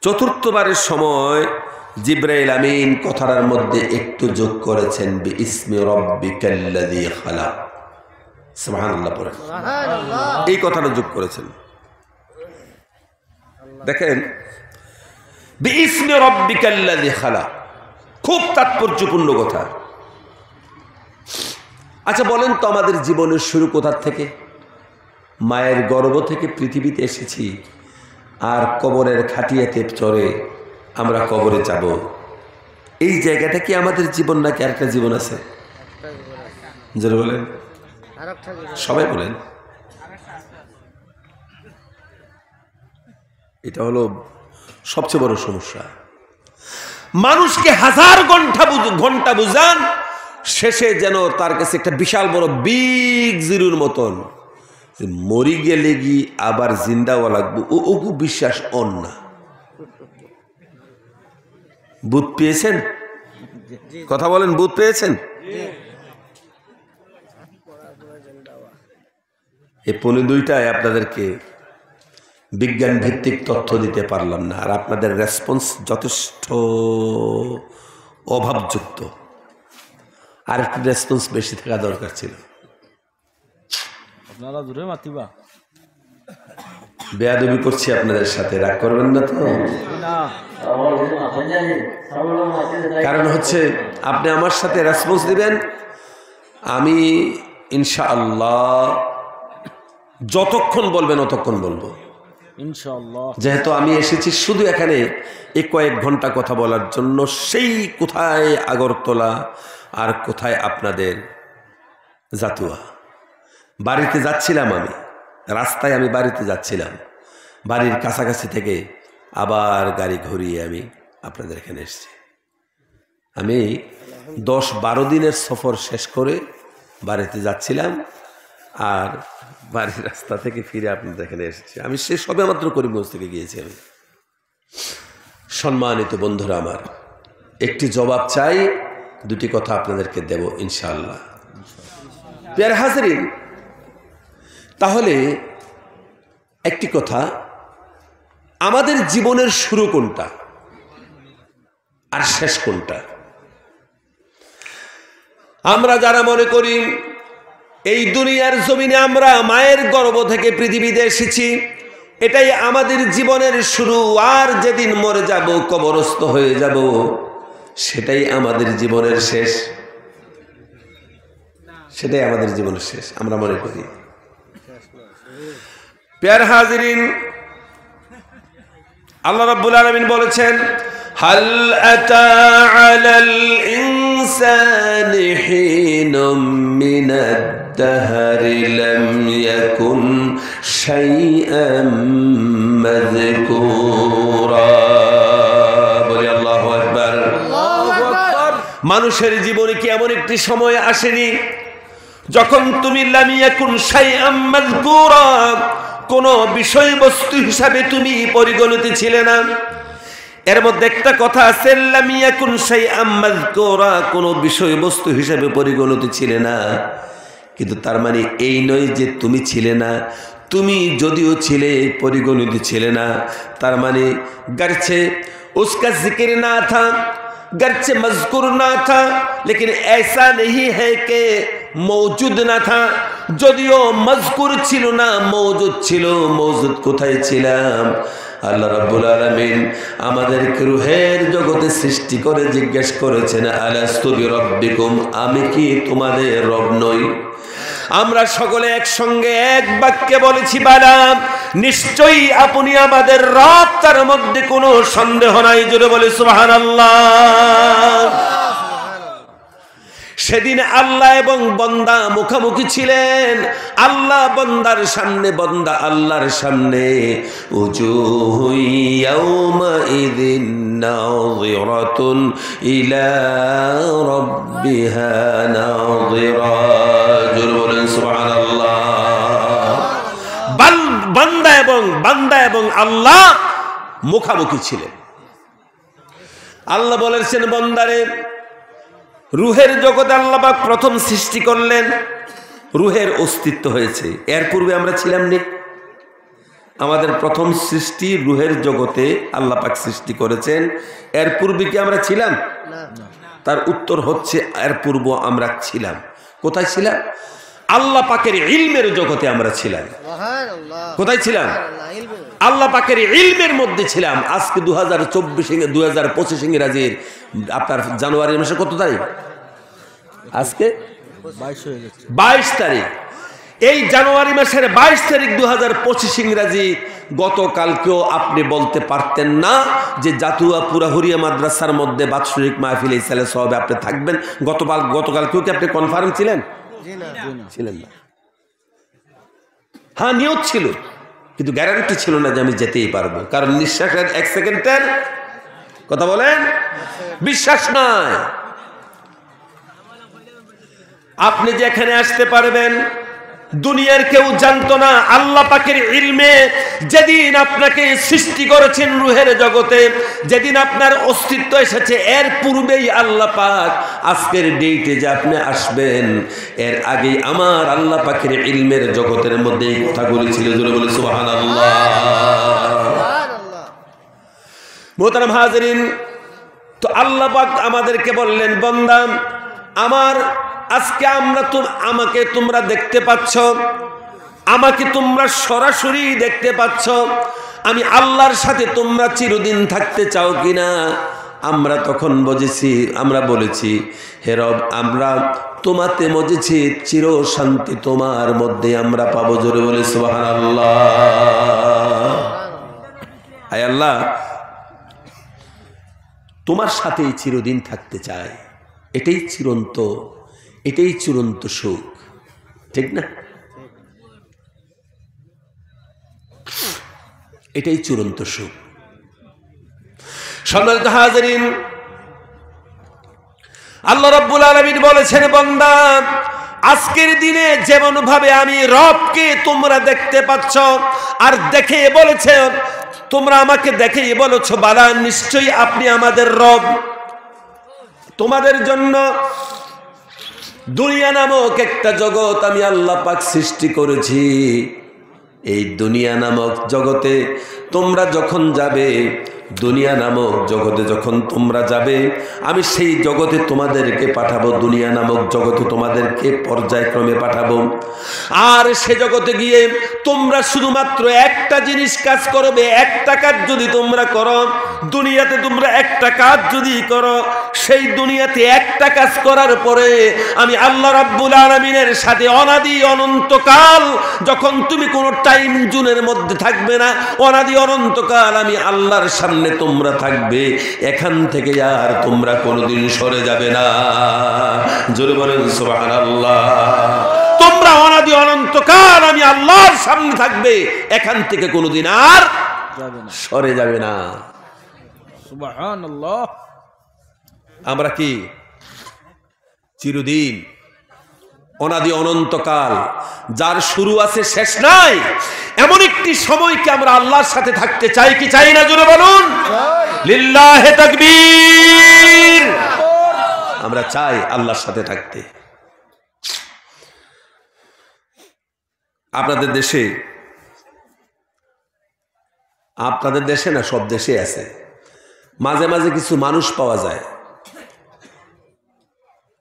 চতুর্থবারের সময় জিবরাইল আমিন কথাটার মধ্যে একটু যোগ করেছেন, বিইসমি রাব্বিকাল্লাযী খালাক। সুবহানাল্লাহ পড়েন, এই কথাটা যোগ করেছেন। দেখেন, বিইসমি রাব্বিকাল্লাযী খালাক, খুব তাৎপর্যপূর্ণ কথা। আচ্ছা বলেন তো, আমাদের জীবনের শুরু কোথা থেকে? মায়ের গর্ভ থেকে পৃথিবীতে এসেছি, আর কবরের খাটিয়াতে চড়ে আমরা কবরে যাব। এই জায়গাটা কি আমাদের জীবন, নাকি আরেকটা জীবন আছে? যারা বলেন, সবাই বলেন। এটা হলো সবচেয়ে বড় সমস্যা। মানুষকে 1000 ঘন্টা বুঝান, শেষে যেন তার কাছে একটা বিশাল বড় বিগ জিরোর মতন, মরি গেলে কি আবার জিন্দাও লাগবো, ও বিশ্বাস অন না। বুঝ পেয়েছেন? কথা বলেন, বুঝ পেয়েছেন? এই 2:15 আপনাদেরকে বিজ্ঞান ভিত্তিক তথ্য দিতে পারলাম না, আর আপনাদের রেসপন্স যথেষ্ট অভাবযুক্ত। আর একটু রেসপন্স বেশি থাকা দরকার ছিল। আপনারা দূরে মাতিবা, বেয়াদবি করছি আপনাদের সাথে, রাগ করবেন না তো? কারণ হচ্ছে আপনি আমার সাথে রেসপন্স দিবেন, আমি ইনশাআল্লাহ যতক্ষণ বলবেন অতক্ষণ বলবো ইনশাআল্লাহ। যেহেতু আমি এসেছি শুধু এখানে কয়েক ঘন্টা কথা বলার জন্য, সেই কোথায় আগরতলা আর কোথায় আপনাদের জাতুয়া। বাড়িতে যাচ্ছিলাম আমি, রাস্তায় আমি বাড়িতে যাচ্ছিলাম, বাড়ির কাছাকাছি থেকে আবার গাড়ি ঘুরিয়ে আমি আপনাদের এখানে এসেছি। আমি 10-12 দিনের সফর শেষ করে বাড়িতে যাচ্ছিলাম, আর বাড়ির রাস্তা থেকে ফিরে আপনাদের এখানে এসেছি। আমি সে সবে মাত্র করিমগঞ্জ থেকে গিয়েছি আমি। সম্মানিত বন্ধুরা আমার, একটি জবাব চাই, 2টি কথা আপনাদেরকে দেব ইনশাআল্লাহ। প্রিয় হাজিরিন, তাহলে একটি কথা, আমাদের জীবনের শুরু কোনটা আর শেষ কোনটা? আমরা যারা মনে করি এই দুনিয়ার জমিনে আমরা মায়ের গর্ভ থেকে পৃথিবীতে এসেছি, এটাই আমাদের জীবনের শুরু, আর যেদিন মরে যাব, কবরস্থ হয়ে যাব, সেটাই আমাদের জীবনের শেষ, সেটাই আমাদের জীবনের শেষ আমরা মনে করি। প্রিয় হাজিরিন, আল্লাহ রাব্বুল আলামিন বলেছেন, হাল আতা আলাল ইনসানি হিনুম মিনাদ দাহরি লাম ইয়াকুন শাইআম মাযকুরা। বলি আল্লাহু আকবার। মানুষের জীবনে কি এমন একটি সময় আসেনি যখন তুমি লাম ইয়াকুন শাইআম মাযকুরা, কোন বিষয়বস্তু হিসাবে তুমি পরিগণিত ছিলে না? এর মধ্যে একটা কথা আছে, লাম ইয়াকুন শাইআম মাযকুরা, কোন বিষয়বস্তু হিসাবে পরিগণিত ছিলে না। কিন্তু তার মানে এই নয় যে তুমি ছিলে না। তুমি যদিও ছিলে, পরিগণিত ছিলে না, তার মানে গরছে उसका जिक्र ना था, गरचे मज़कुर ना था, लेकिन ऐसा नहीं है कि मौजूद ना था। যদিও মজকুর ছিল না, মওজুদ ছিল। মওজুদ কোথায় ছিলাম? আল্লাহ রাব্বুল আলামিন আমাদেরকে রূহের জগতে সৃষ্টি করে জিজ্ঞেস করেছেন, আলাস্তু বিরাব্বিকুম, আমি কি তোমাদের রব নই? আমরা সকলে একসঙ্গে এক বাক্যে বলেছি, বালা, নিশ্চয়ই আপনি আমাদের রব, তার মধ্যে কোনো সন্দেহ নাই। জোরে বলে সুবহানাল্লাহ। সেদিন আল্লাহ এবং বান্দা মুখামুখি ছিলেন। আল্লাহ বান্দার সামনে, বান্দা আল্লাহর সামনে। উজুহু ইয়াউমাইযিন নাযিরাতুন ইলা রাব্বিহা নাযিরা। জোরে বলেন সুবহানাল্লাহ। বান্দা এবং আল্লাহ মুখামুখি ছিলেন। আল্লাহ বলেছেন, বান্দারে, রুহের জগতে আল্লাহ পাক প্রথম সৃষ্টি করলেন, রুহের অস্তিত্ব হয়েছে। এর পূর্বে আমরা ছিলাম না। আমাদের প্রথম সৃষ্টি রুহের জগতে আল্লাহ পাক সৃষ্টি করেছেন। এর পূর্বে কি আমরা ছিলাম? তার উত্তর হচ্ছে, এর পূর্ব আমরা ছিলাম। কোথায় ছিলাম? আল্লাহ পাকের ইলমের জগতে আমরা ছিলাম। কোথায় ছিলাম? আল্লাহ পাকের ইলমের মধ্যে ছিলাম। আজকে 2025 ইংরেজির আপনার জানুয়ারি মাসে কত তারিখ? আজকে 22 তারিখ। এই জানুয়ারি মাসের 22 তারিখ 2025 ইংরেজি। গতকালকেও আপনি বলতে পারতেন না যে জাতুয়া পুরাহুরিয়া মাদ্রাসার মধ্যে বাৎসরিক মাহফিল ইসালে সবে আপনি থাকবেন। গতকালকেও কি আপনি কনফার্ম ছিলেন? ছিলেন না। হ্যাঁ, নিয়ত ছিল, কিন্তু গ্যারান্টি ছিল না যে আমি যেতেই পারবো। কারণ নিঃশ্বাসের 1 সেকেন্ডের কথা বলেন, বিশ্বাস নাই। আপনি যে এখানে আসতে পারবেন, দুনিয়ার কেউ জানতো না। আল্লাহ পাকের ইলমে যেদিন আপনাকে সৃষ্টি করেছেন রুহের জগতে, যেদিন আপনার অস্তিত্ব এসেছে, এর পূর্বেই আল্লাহ পাক আজকের ডেটে যে আপনি আসবেন, এর আগেই আমার আল্লাহ পাকের ইলমের জগতের মধ্যে এই কথাগুলি ছিল। জোরে বলে সুবহানাল্লাহ। মোহতারাম হাজিরিন, তো আল্লাহ পাক আমাদেরকে বললেন, বান্দা আমার, আজকে আমাকে তোমরা দেখতে পাচ্ছ, আমাকে তোমরা সরাসরি দেখতে পাচ্ছ। আমি আল্লাহর সাথে তোমরা চিরদিন থাকতে চাও কিনা? আমরা বলেছি, হে রব, আমরা তোমাতে মজেছি, চির শান্তি তোমার মধ্যে আমরা পাবো। জোরে বলে সুবহানাল্লাহ। আয় আল্লাহ, তোমার সাথেই চিরদিন থাকতে চাই। এটাই চূড়ান্ত সুখ, ঠিক না? এটাই চূড়ান্ত সুখ। সম্মানিত হাজিরিন, আল্লাহ রাব্বুল আলামিন বলেছেন, বান্দা, আজকের দিনে যেমন ভাবে আমি রবকে তোমরা দেখতে পাচ্ছ, আর দেখে বলেছে, তোমরা আমাকে দেখেই বলেছ, বালা, নিশ্চয়ই আপনি আমাদের রব। তোমাদের জন্য দুনিয়া নামক একটা জগৎ আমি আল্লাহ পাক সৃষ্টি করেছি। এই দুনিয়া নামক জগতে তোমরা যখন যাবে, দুনিয়া নামক জগতে যখন তোমরা যাবে, আমি সেই জগতে তোমাদেরকে পাঠাবো। দুনিয়া নামক জগতে তোমাদেরকে পর্যায়ক্রমে পাঠাবো। আর সে জগতে গিয়ে তোমরা শুধুমাত্র একটা জিনিস কাজ করবে। একটা কাজ যদি তোমরা করো, দুনিয়াতে তোমরা একটা কাজ যদি করো, সেই দুনিয়াতে একটা কাজ করার পরে আমি আল্লাহ রাব্বুল আলামিনের সাথে অনাদি অনন্তকাল, যখন তুমি কোনো টাইম জোনের মধ্যে থাকবে না, অনাদি অনন্তকাল আমি আল্লাহর সামনে তোমরা থাকবে, এখান থেকে আর তোমরা কোনোদিন সরে যাবে না। জোরে বলেন সুবহানাল্লাহ। তোমরা অনাদি অনন্তকাল আমি আল্লাহর সামনে থাকবে, এখান থেকে কোনোদিন আর যাবে না। সরে যাবে না। সুবহানাল্লাহ। আমরা কি চিরদিন, অনাদি অনন্তকাল, যার শুরু আছে শেষ নাই, এমন একটি সময়কে আমরা আল্লাহর সাথে থাকতে চাই কি চাই না? জোরে বলুন লিল্লাহে তাকবীর। আমরা চাই আল্লাহর সাথে থাকতে। আপনাদের দেশে না, সব দেশে আছে, মাঝে মাঝে কিছু মানুষ পাওয়া যায়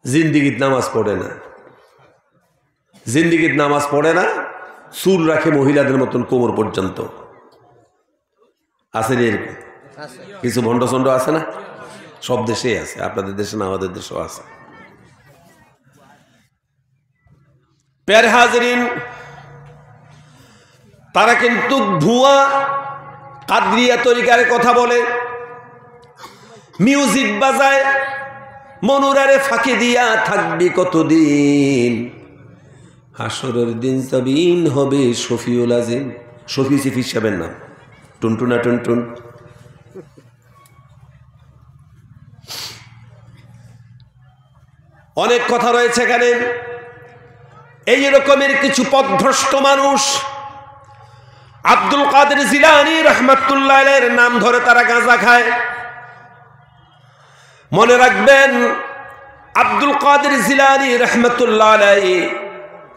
জিন্দিগিত নামাজ পড়ে না, চুল রাখে মহিলাদের মতন কোমর পর্যন্ত। আছে এরকম কিছু ভণ্ড চন্ড আছে না? সব দেশেই আছে, আপনাদের দেশে না, আমাদের দেশেও আছে। প্যারে হাজরিন, তারা কিন্তু ভুয়া কাদরিয়া তরিকার কথা বলে, মিউজিক বাজায়, মনোরারে ফাঁকি দিয়া থাকবি কতদিন, হাসরের দিন সাবিন হবে শফিউল আজিম। শফি সিফি সাহেবের নাম, টুনটুনা টুনটুন। অনেক কথা রয়েছে এখানে। এই রকমের কিছু পথভ্রষ্ট মানুষ আব্দুল কাদের জিলানী রাহমাতুল্লাহ আলাইহির নাম ধরে তারা গাঁজা খায়। মনে রাখবেন, আব্দুল কাদের জিলানী রাহমাতুল্লাহ আলাইহি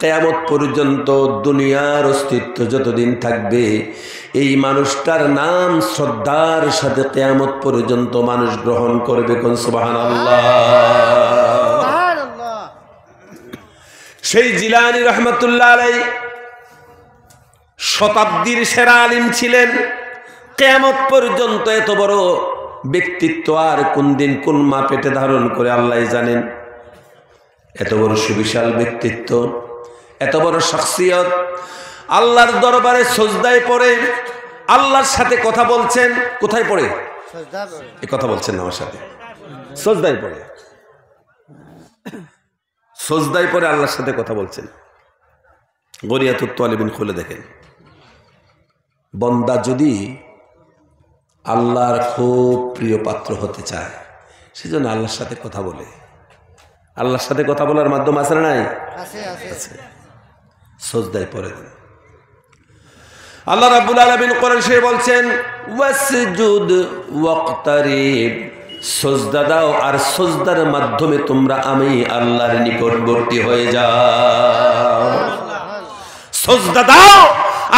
কিয়ামত পর্যন্ত দুনিয়ার অস্তিত্ব যতদিন থাকবে, এই মানুষটার নাম শ্রদ্ধার সাথে কিয়ামত পর্যন্ত মানুষ গ্রহণ করবে। কোন সুবহানাল্লাহ। সেই জিলানী রাহমাতুল্লাহ আলাইহি শতাব্দীর সেরা আলিম ছিলেন। কিয়ামত পর্যন্ত এত বড় ব্যক্তিত্ব আর কোন দিন কোন মা পেটে ধারণ করে আল্লাহ জানেন। এত বড় সুবিশাল ব্যক্তিত্ব, এত বড় শখসিয়ত, আল্লাহর দরবারে সজদায় পড়ে আল্লাহর সাথে কথা বলছেন। কোথায় পড়ে? এই কথা বলছেন আমার সাথে, সজদায় পড়ে। সজদায় পড়ে আল্লাহর সাথে কথা বলছেন। গরিয়াতুত তালিবিন খুলে দেখেন। বান্দা যদি আল্লাহর খুব প্রিয় পাত্র হতে চায়, সেজন্য আল্লাহর সাথে কথা বলে। আল্লাহর সাথে কথা বলার মাধ্যম আছে না? নাই? আছে। সজদায় পড়ে দেন। আল্লাহ রাব্বুল আলামিন কোরআন শরীফে বলছেন, ওয়াসজুদ ওয়াক্তারিব, সজদা দাও আর সজদার মাধ্যমে তোমরা আমি আল্লাহর নিকটবর্তী হয়ে যাও। সজদা দাও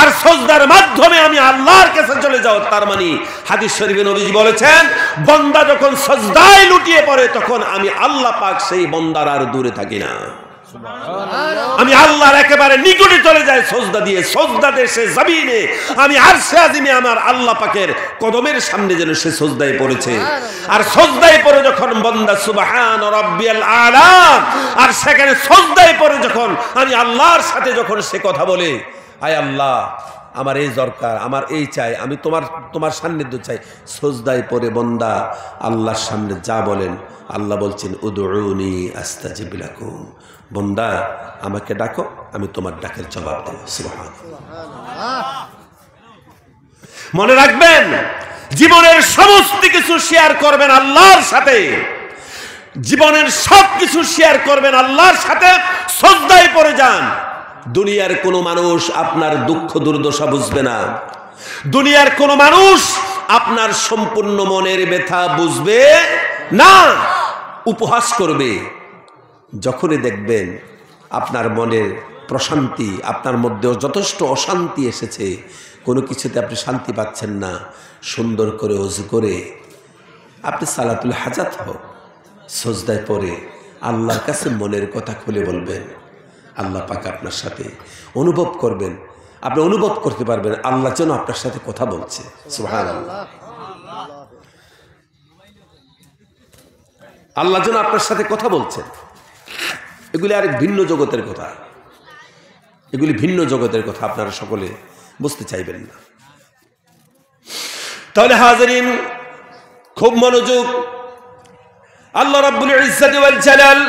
আর সজদার মাধ্যমে আমি আল্লাহর কাছে চলে যাও। তার মানে হাদিস শরীফে নবীজি বলেছেন, বান্দা যখন সজদায় লুটিয়ে পড়ে তখন আমি আল্লাহ পাক সেই বান্দার আর দূরে থাকি না, আমি আল্লাহর একেবারে নিকটে চলে যাই সজদা দিয়ে। সজদা দেশে জমিনে আমি আরশে আজিমে আমার আল্লাহ পাকের কদমের সামনে যেন সে সজদায় পড়েছে। আর সজদায় পড়ে যখন বান্দা সুবহান রাব্বিয়াল আলা, আর সেখানে সজদায় পড়ে যখন আমি আল্লাহর সাথে যখন সে কথা বলে, আয় আল্লাহ আমার এই দরকার, আমার এই চাই, আমি তোমার সান্নিধ্য চাই, সজদায় পড়ে বান্দা আল্লাহর সামনে যা বলেন, আল্লাহ বলছেন উদউনি আস্তাজিব লাকুম, বান্দা আমাকে ডাকো, আমি তোমার ডাকের জবাব দেব। সুবহানাল্লাহ। মনে রাখবেন, জীবনের সমস্ত কিছু শেয়ার করবেন আল্লাহর সাথে, জীবনের সব কিছু শেয়ার করবেন আল্লাহর সাথে। সজদায় পড়ে যান। দুনিয়ার কোনো মানুষ আপনার দুঃখ দুর্দশা বুঝবে না, দুনিয়ার কোনো মানুষ আপনার সম্পূর্ণ মনের ব্যথা বুঝবে না, উপহাস করবে। যখনই দেখবেন আপনার মনের প্রশান্তি, আপনার মধ্যেও যথেষ্ট অশান্তি এসেছে, কোনো কিছুতে আপনি শান্তি পাচ্ছেন না, সুন্দর করে ওযু করে আপনি সালাতুল হাজাত হোক, সজদায় পড়ে আল্লাহর কাছে মনের কথা খুলে বলবেন। আল্লাহ পাক আপনার সাথে অনুভব করবেন, আপনি অনুভব করতে পারবেন আল্লাহ যেন আপনার সাথে কথা বলছে। সুবহানাল্লাহ। আল্লাহ যেন আপনার সাথে কথা বলছেন। এগুলি আরেক ভিন্ন জগতের কথা, এগুলি ভিন্ন জগতের কথা, আপনারা সকলে বুঝতে চাইবেন না। তাহলে হাজিরিন, খুব মনোযোগ। আল্লাহ রাব্বুল ইজ্জত ওয়াল জালাল,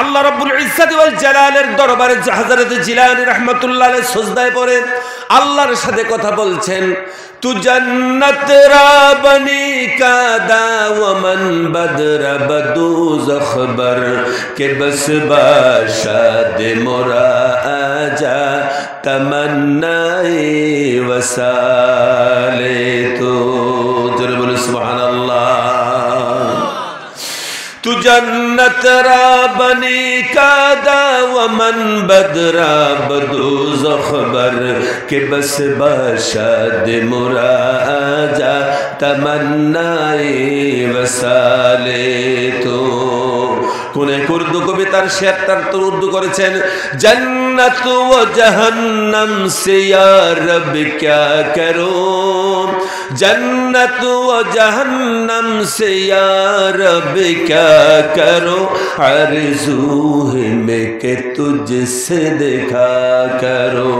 আল্লাহ রাব্বুল ইজ্জত ওয়াল জালালের দরবারে হযরত জিলানী রাহমাতুল্লাহ আলাইহি সিজদায় পড়ে আল্লাহর সাথে কথা বলছেন। তু জান্নাত রাবনি কাদা ওয়া মান বদরা বদু জখবর কে বস বাশাদ মোরা আজা তমন্নায়ে ওয়াসালে তো জোরে বলে সুবহানাল্লাহ। तू जन्नत राबनी कादा वमन बदरा बदू ज़ख़बर के बस बाशाद मुराजा तमन्नाए वसाले तो কোনে কুর্দু কবিতার শের তার উর্দু করেছেন, জান্নাত ও জাহান্নাম সে ইয়া রব ক্যা করো, जन्नत व जहन्नम से या रब क्या करो, आरज़ू है मैं के तुझसे देखा करो,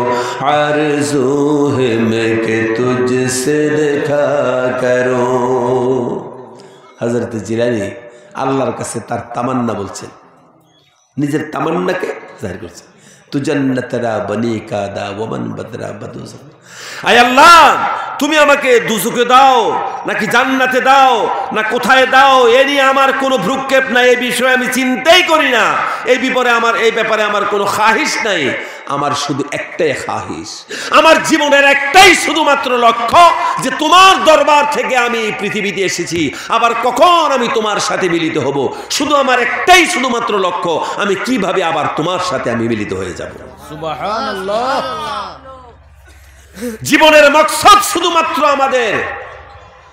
आरज़ू है मैं के तुझसे देखा करो। हज़रत जिलानी আল্লাহর কাছে তার তামান্না বলছেন, নিজের তামান্নাকে জাহির করছেন। তু জান্নাতরা বনি কাদা ওয়া মান বদরা বদু, আয় আল্লাহ তুমি আমাকে দুজকে দাও নাকি জান্নাতে দাও না কোথায় দাও, এ নিয়ে আমার কোনো ভ্রুক্ষেপ নাই, এই বিষয়ে আমি চিন্তাই করি না, এই ব্যাপারে আমার কোনো খাহিশ নাই। আমার শুধু একটাই খাহিশ, আমার জীবনের একটাই শুধুমাত্র লক্ষ্য যে তোমার দরবার থেকে আমি পৃথিবীতে এসেছি, আবার কখন আমি তোমার সাথে মিলিত হব। শুধু আমার একটাই শুধুমাত্র লক্ষ্য, আমি কিভাবে আবার তোমার সাথে আমি মিলিত হয়ে যাব। সুবহানাল্লাহ। জীবনের মকসদ শুধুমাত্র আমাদের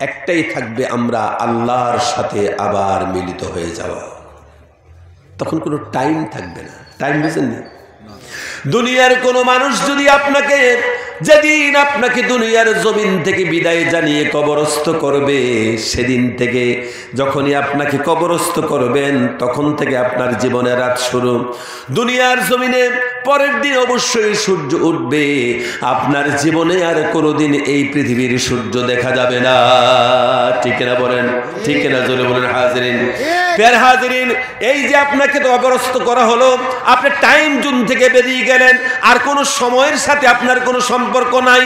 একটাই থাকবে, আমরা আল্লাহর সাথে আবার মিলিত হয়ে যাওয়া। তখন কোনো টাইম থাকবে না। টাইম বুঝেন না? দুনিয়ার কোনো মানুষ যদি আপনাকে, যেদিন আপনাকে দুনিয়ার জমিন থেকে বিদায় জানিয়ে কবরস্থ করবে, সেদিন থেকে যখনই আপনাকে কবরস্থ করবেন তখন থেকে আপনার জীবনের রাত শুরু। দুনিয়ার জমিনে পরের দিন অবশ্যই সূর্য উঠবে, আপনার জীবনে আর কোনোদিন এই পৃথিবীর সূর্য দেখা যাবে না। ঠিক না বলেন? ঠিক না জোরে বলেন হাজিরিন। প্যার হাজিরিন, এই যে আপনাকে তো কবরস্থ করা হলো, আপনি টাইম জোন থেকে বেরিয়ে গেলেন, আর কোনো সময়ের সাথে আপনার কোনো সম্পর্ক নাই।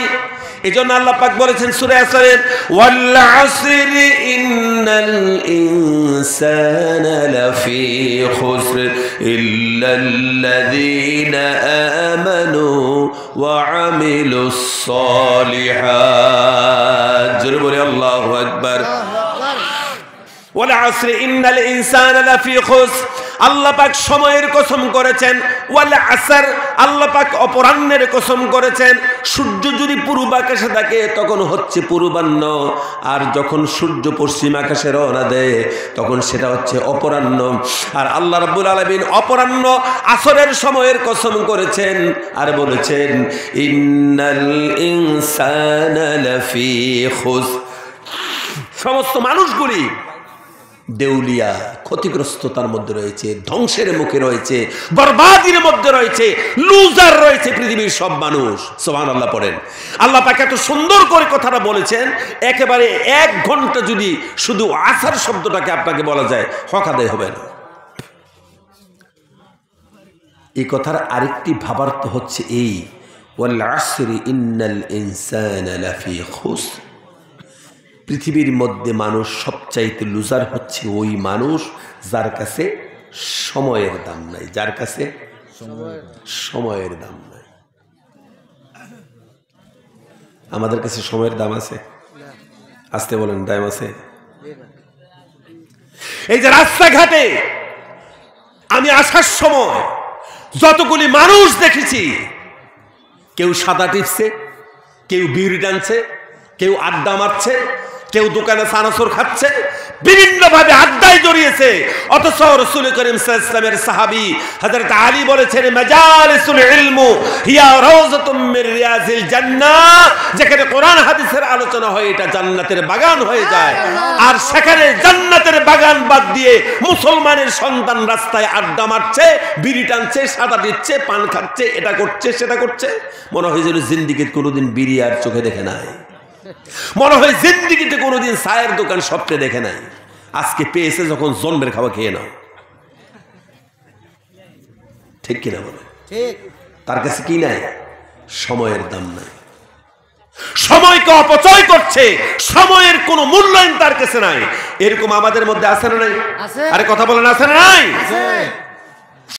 এজন্য আল্লাহ পাক বলেছেন সূরা আসরে, ওয়াল আসরি ইন্নাল ইনসানা লাফি খুসর ইল্লাল্লাযীনা আমানু ওয়া আমিলুস সালিহাত। জোরে বলে আল্লাহু আকবার। ওয়াল আসরি ইন্নাল ইনসানা লাফি খুসর, আল্লাহ পাক সময়ের কসম করেছেন। ওয়াল আসর, আল্লাহ পাক অপরাহ্নের কসম করেছেন। সূর্য যদি পূর্ব আকাশে থাকে তখন হচ্ছে পূর্বাহ্ন, আর যখন সূর্য পশ্চিম আকাশে রওনা দেয় তখন সেটা হচ্ছে অপরাহ্ন। আর আল্লাহ রাব্বুল আলামিন অপরাহ্ন আসরের সময়ের কসম করেছেন আর বলেছেন, ইন্নাল ইনসানা লাফি খুসর, সমস্ত মানুষগুলি দেউলিয়া, ক্ষতিগ্রস্ততার মধ্যে রয়েছে, ধ্বংসের মুখে রয়েছে, বরবাদির মধ্যে রয়েছে, লুজার রয়েছে পৃথিবীর সব মানুষ। সুবহানাল্লাহ পড়েন। আল্লাহ পাক এত সুন্দর করে কথাটা বলেছেন, একেবারে 1 ঘন্টা যদি শুধু আসর শব্দটাকে আপনাকে বলা যায় হকাদায় হবে না। এই কথার আরেকটি ভাবার্থ হচ্ছে এই, ওয়াল আসরি ইন্নাল ইনসানা লাফি খুসর, পৃথিবীর মধ্যে মানুষ সবচাইতে লুজার হচ্ছে ওই মানুষ যার কাছে সময়ের দাম নাই, যার কাছে সময়ের দাম নাই। আমাদের কাছে সময়ের দাম আছে? আসতে বলেন, দাম আছে? এই যে রাস্তাঘাটে আমি আসার সময় যতগুলি মানুষ দেখেছি, কেউ সাদা টিপছে, কেউ বিড়ি টানছে, কেউ আড্ডা মারছে, কেউ দোকানে চানাচুর খাচ্ছে, বিভিন্ন ভাবে আড্ডায় জড়িয়েছে, অথচ রাসূল করিম সাল্লাল্লাহু আলাইহি ওয়াসাল্লামের সাহাবী হযরত আলী বলেছেন মাজালিসুল ইলমু হিয়া রাওযাতুম মির রিয়াজিল জান্নাহ, যেখানে কোরআন হাদিসের আলোচনা হয় এটা জান্নাতের বাগান হয়ে যায়। আর সেখানে জান্নাতের বাগান বাদ দিয়ে মুসলমানের সন্তান রাস্তায় আড্ডা মারছে, বিড়ি টানছে, সাদা দিচ্ছে, পান খাচ্ছে, এটা করছে সেটা করছে, মনে হয় যেন জিন্দেগিতে কোনোদিন বিড়ি আর চোখে দেখে নাই, মনে হয় জিন্দেগিতে কোনোদিন চায়ের দোকান স্বপ্নে দেখে নাই। আজকে পেয়েছে যখন জন্মের খাওয়া খেয়ে নাও, ঠিক কিনা বলে? তার কাছে কি নাই? সময়ের দাম নাই, সময়কে অপচয় করছে, সময়ের কোনো মূল্যায়ন তার কাছে নাই। এরকম আমাদের মধ্যে আছে না নাই? আরে কথা বলেন, আছে না নাই?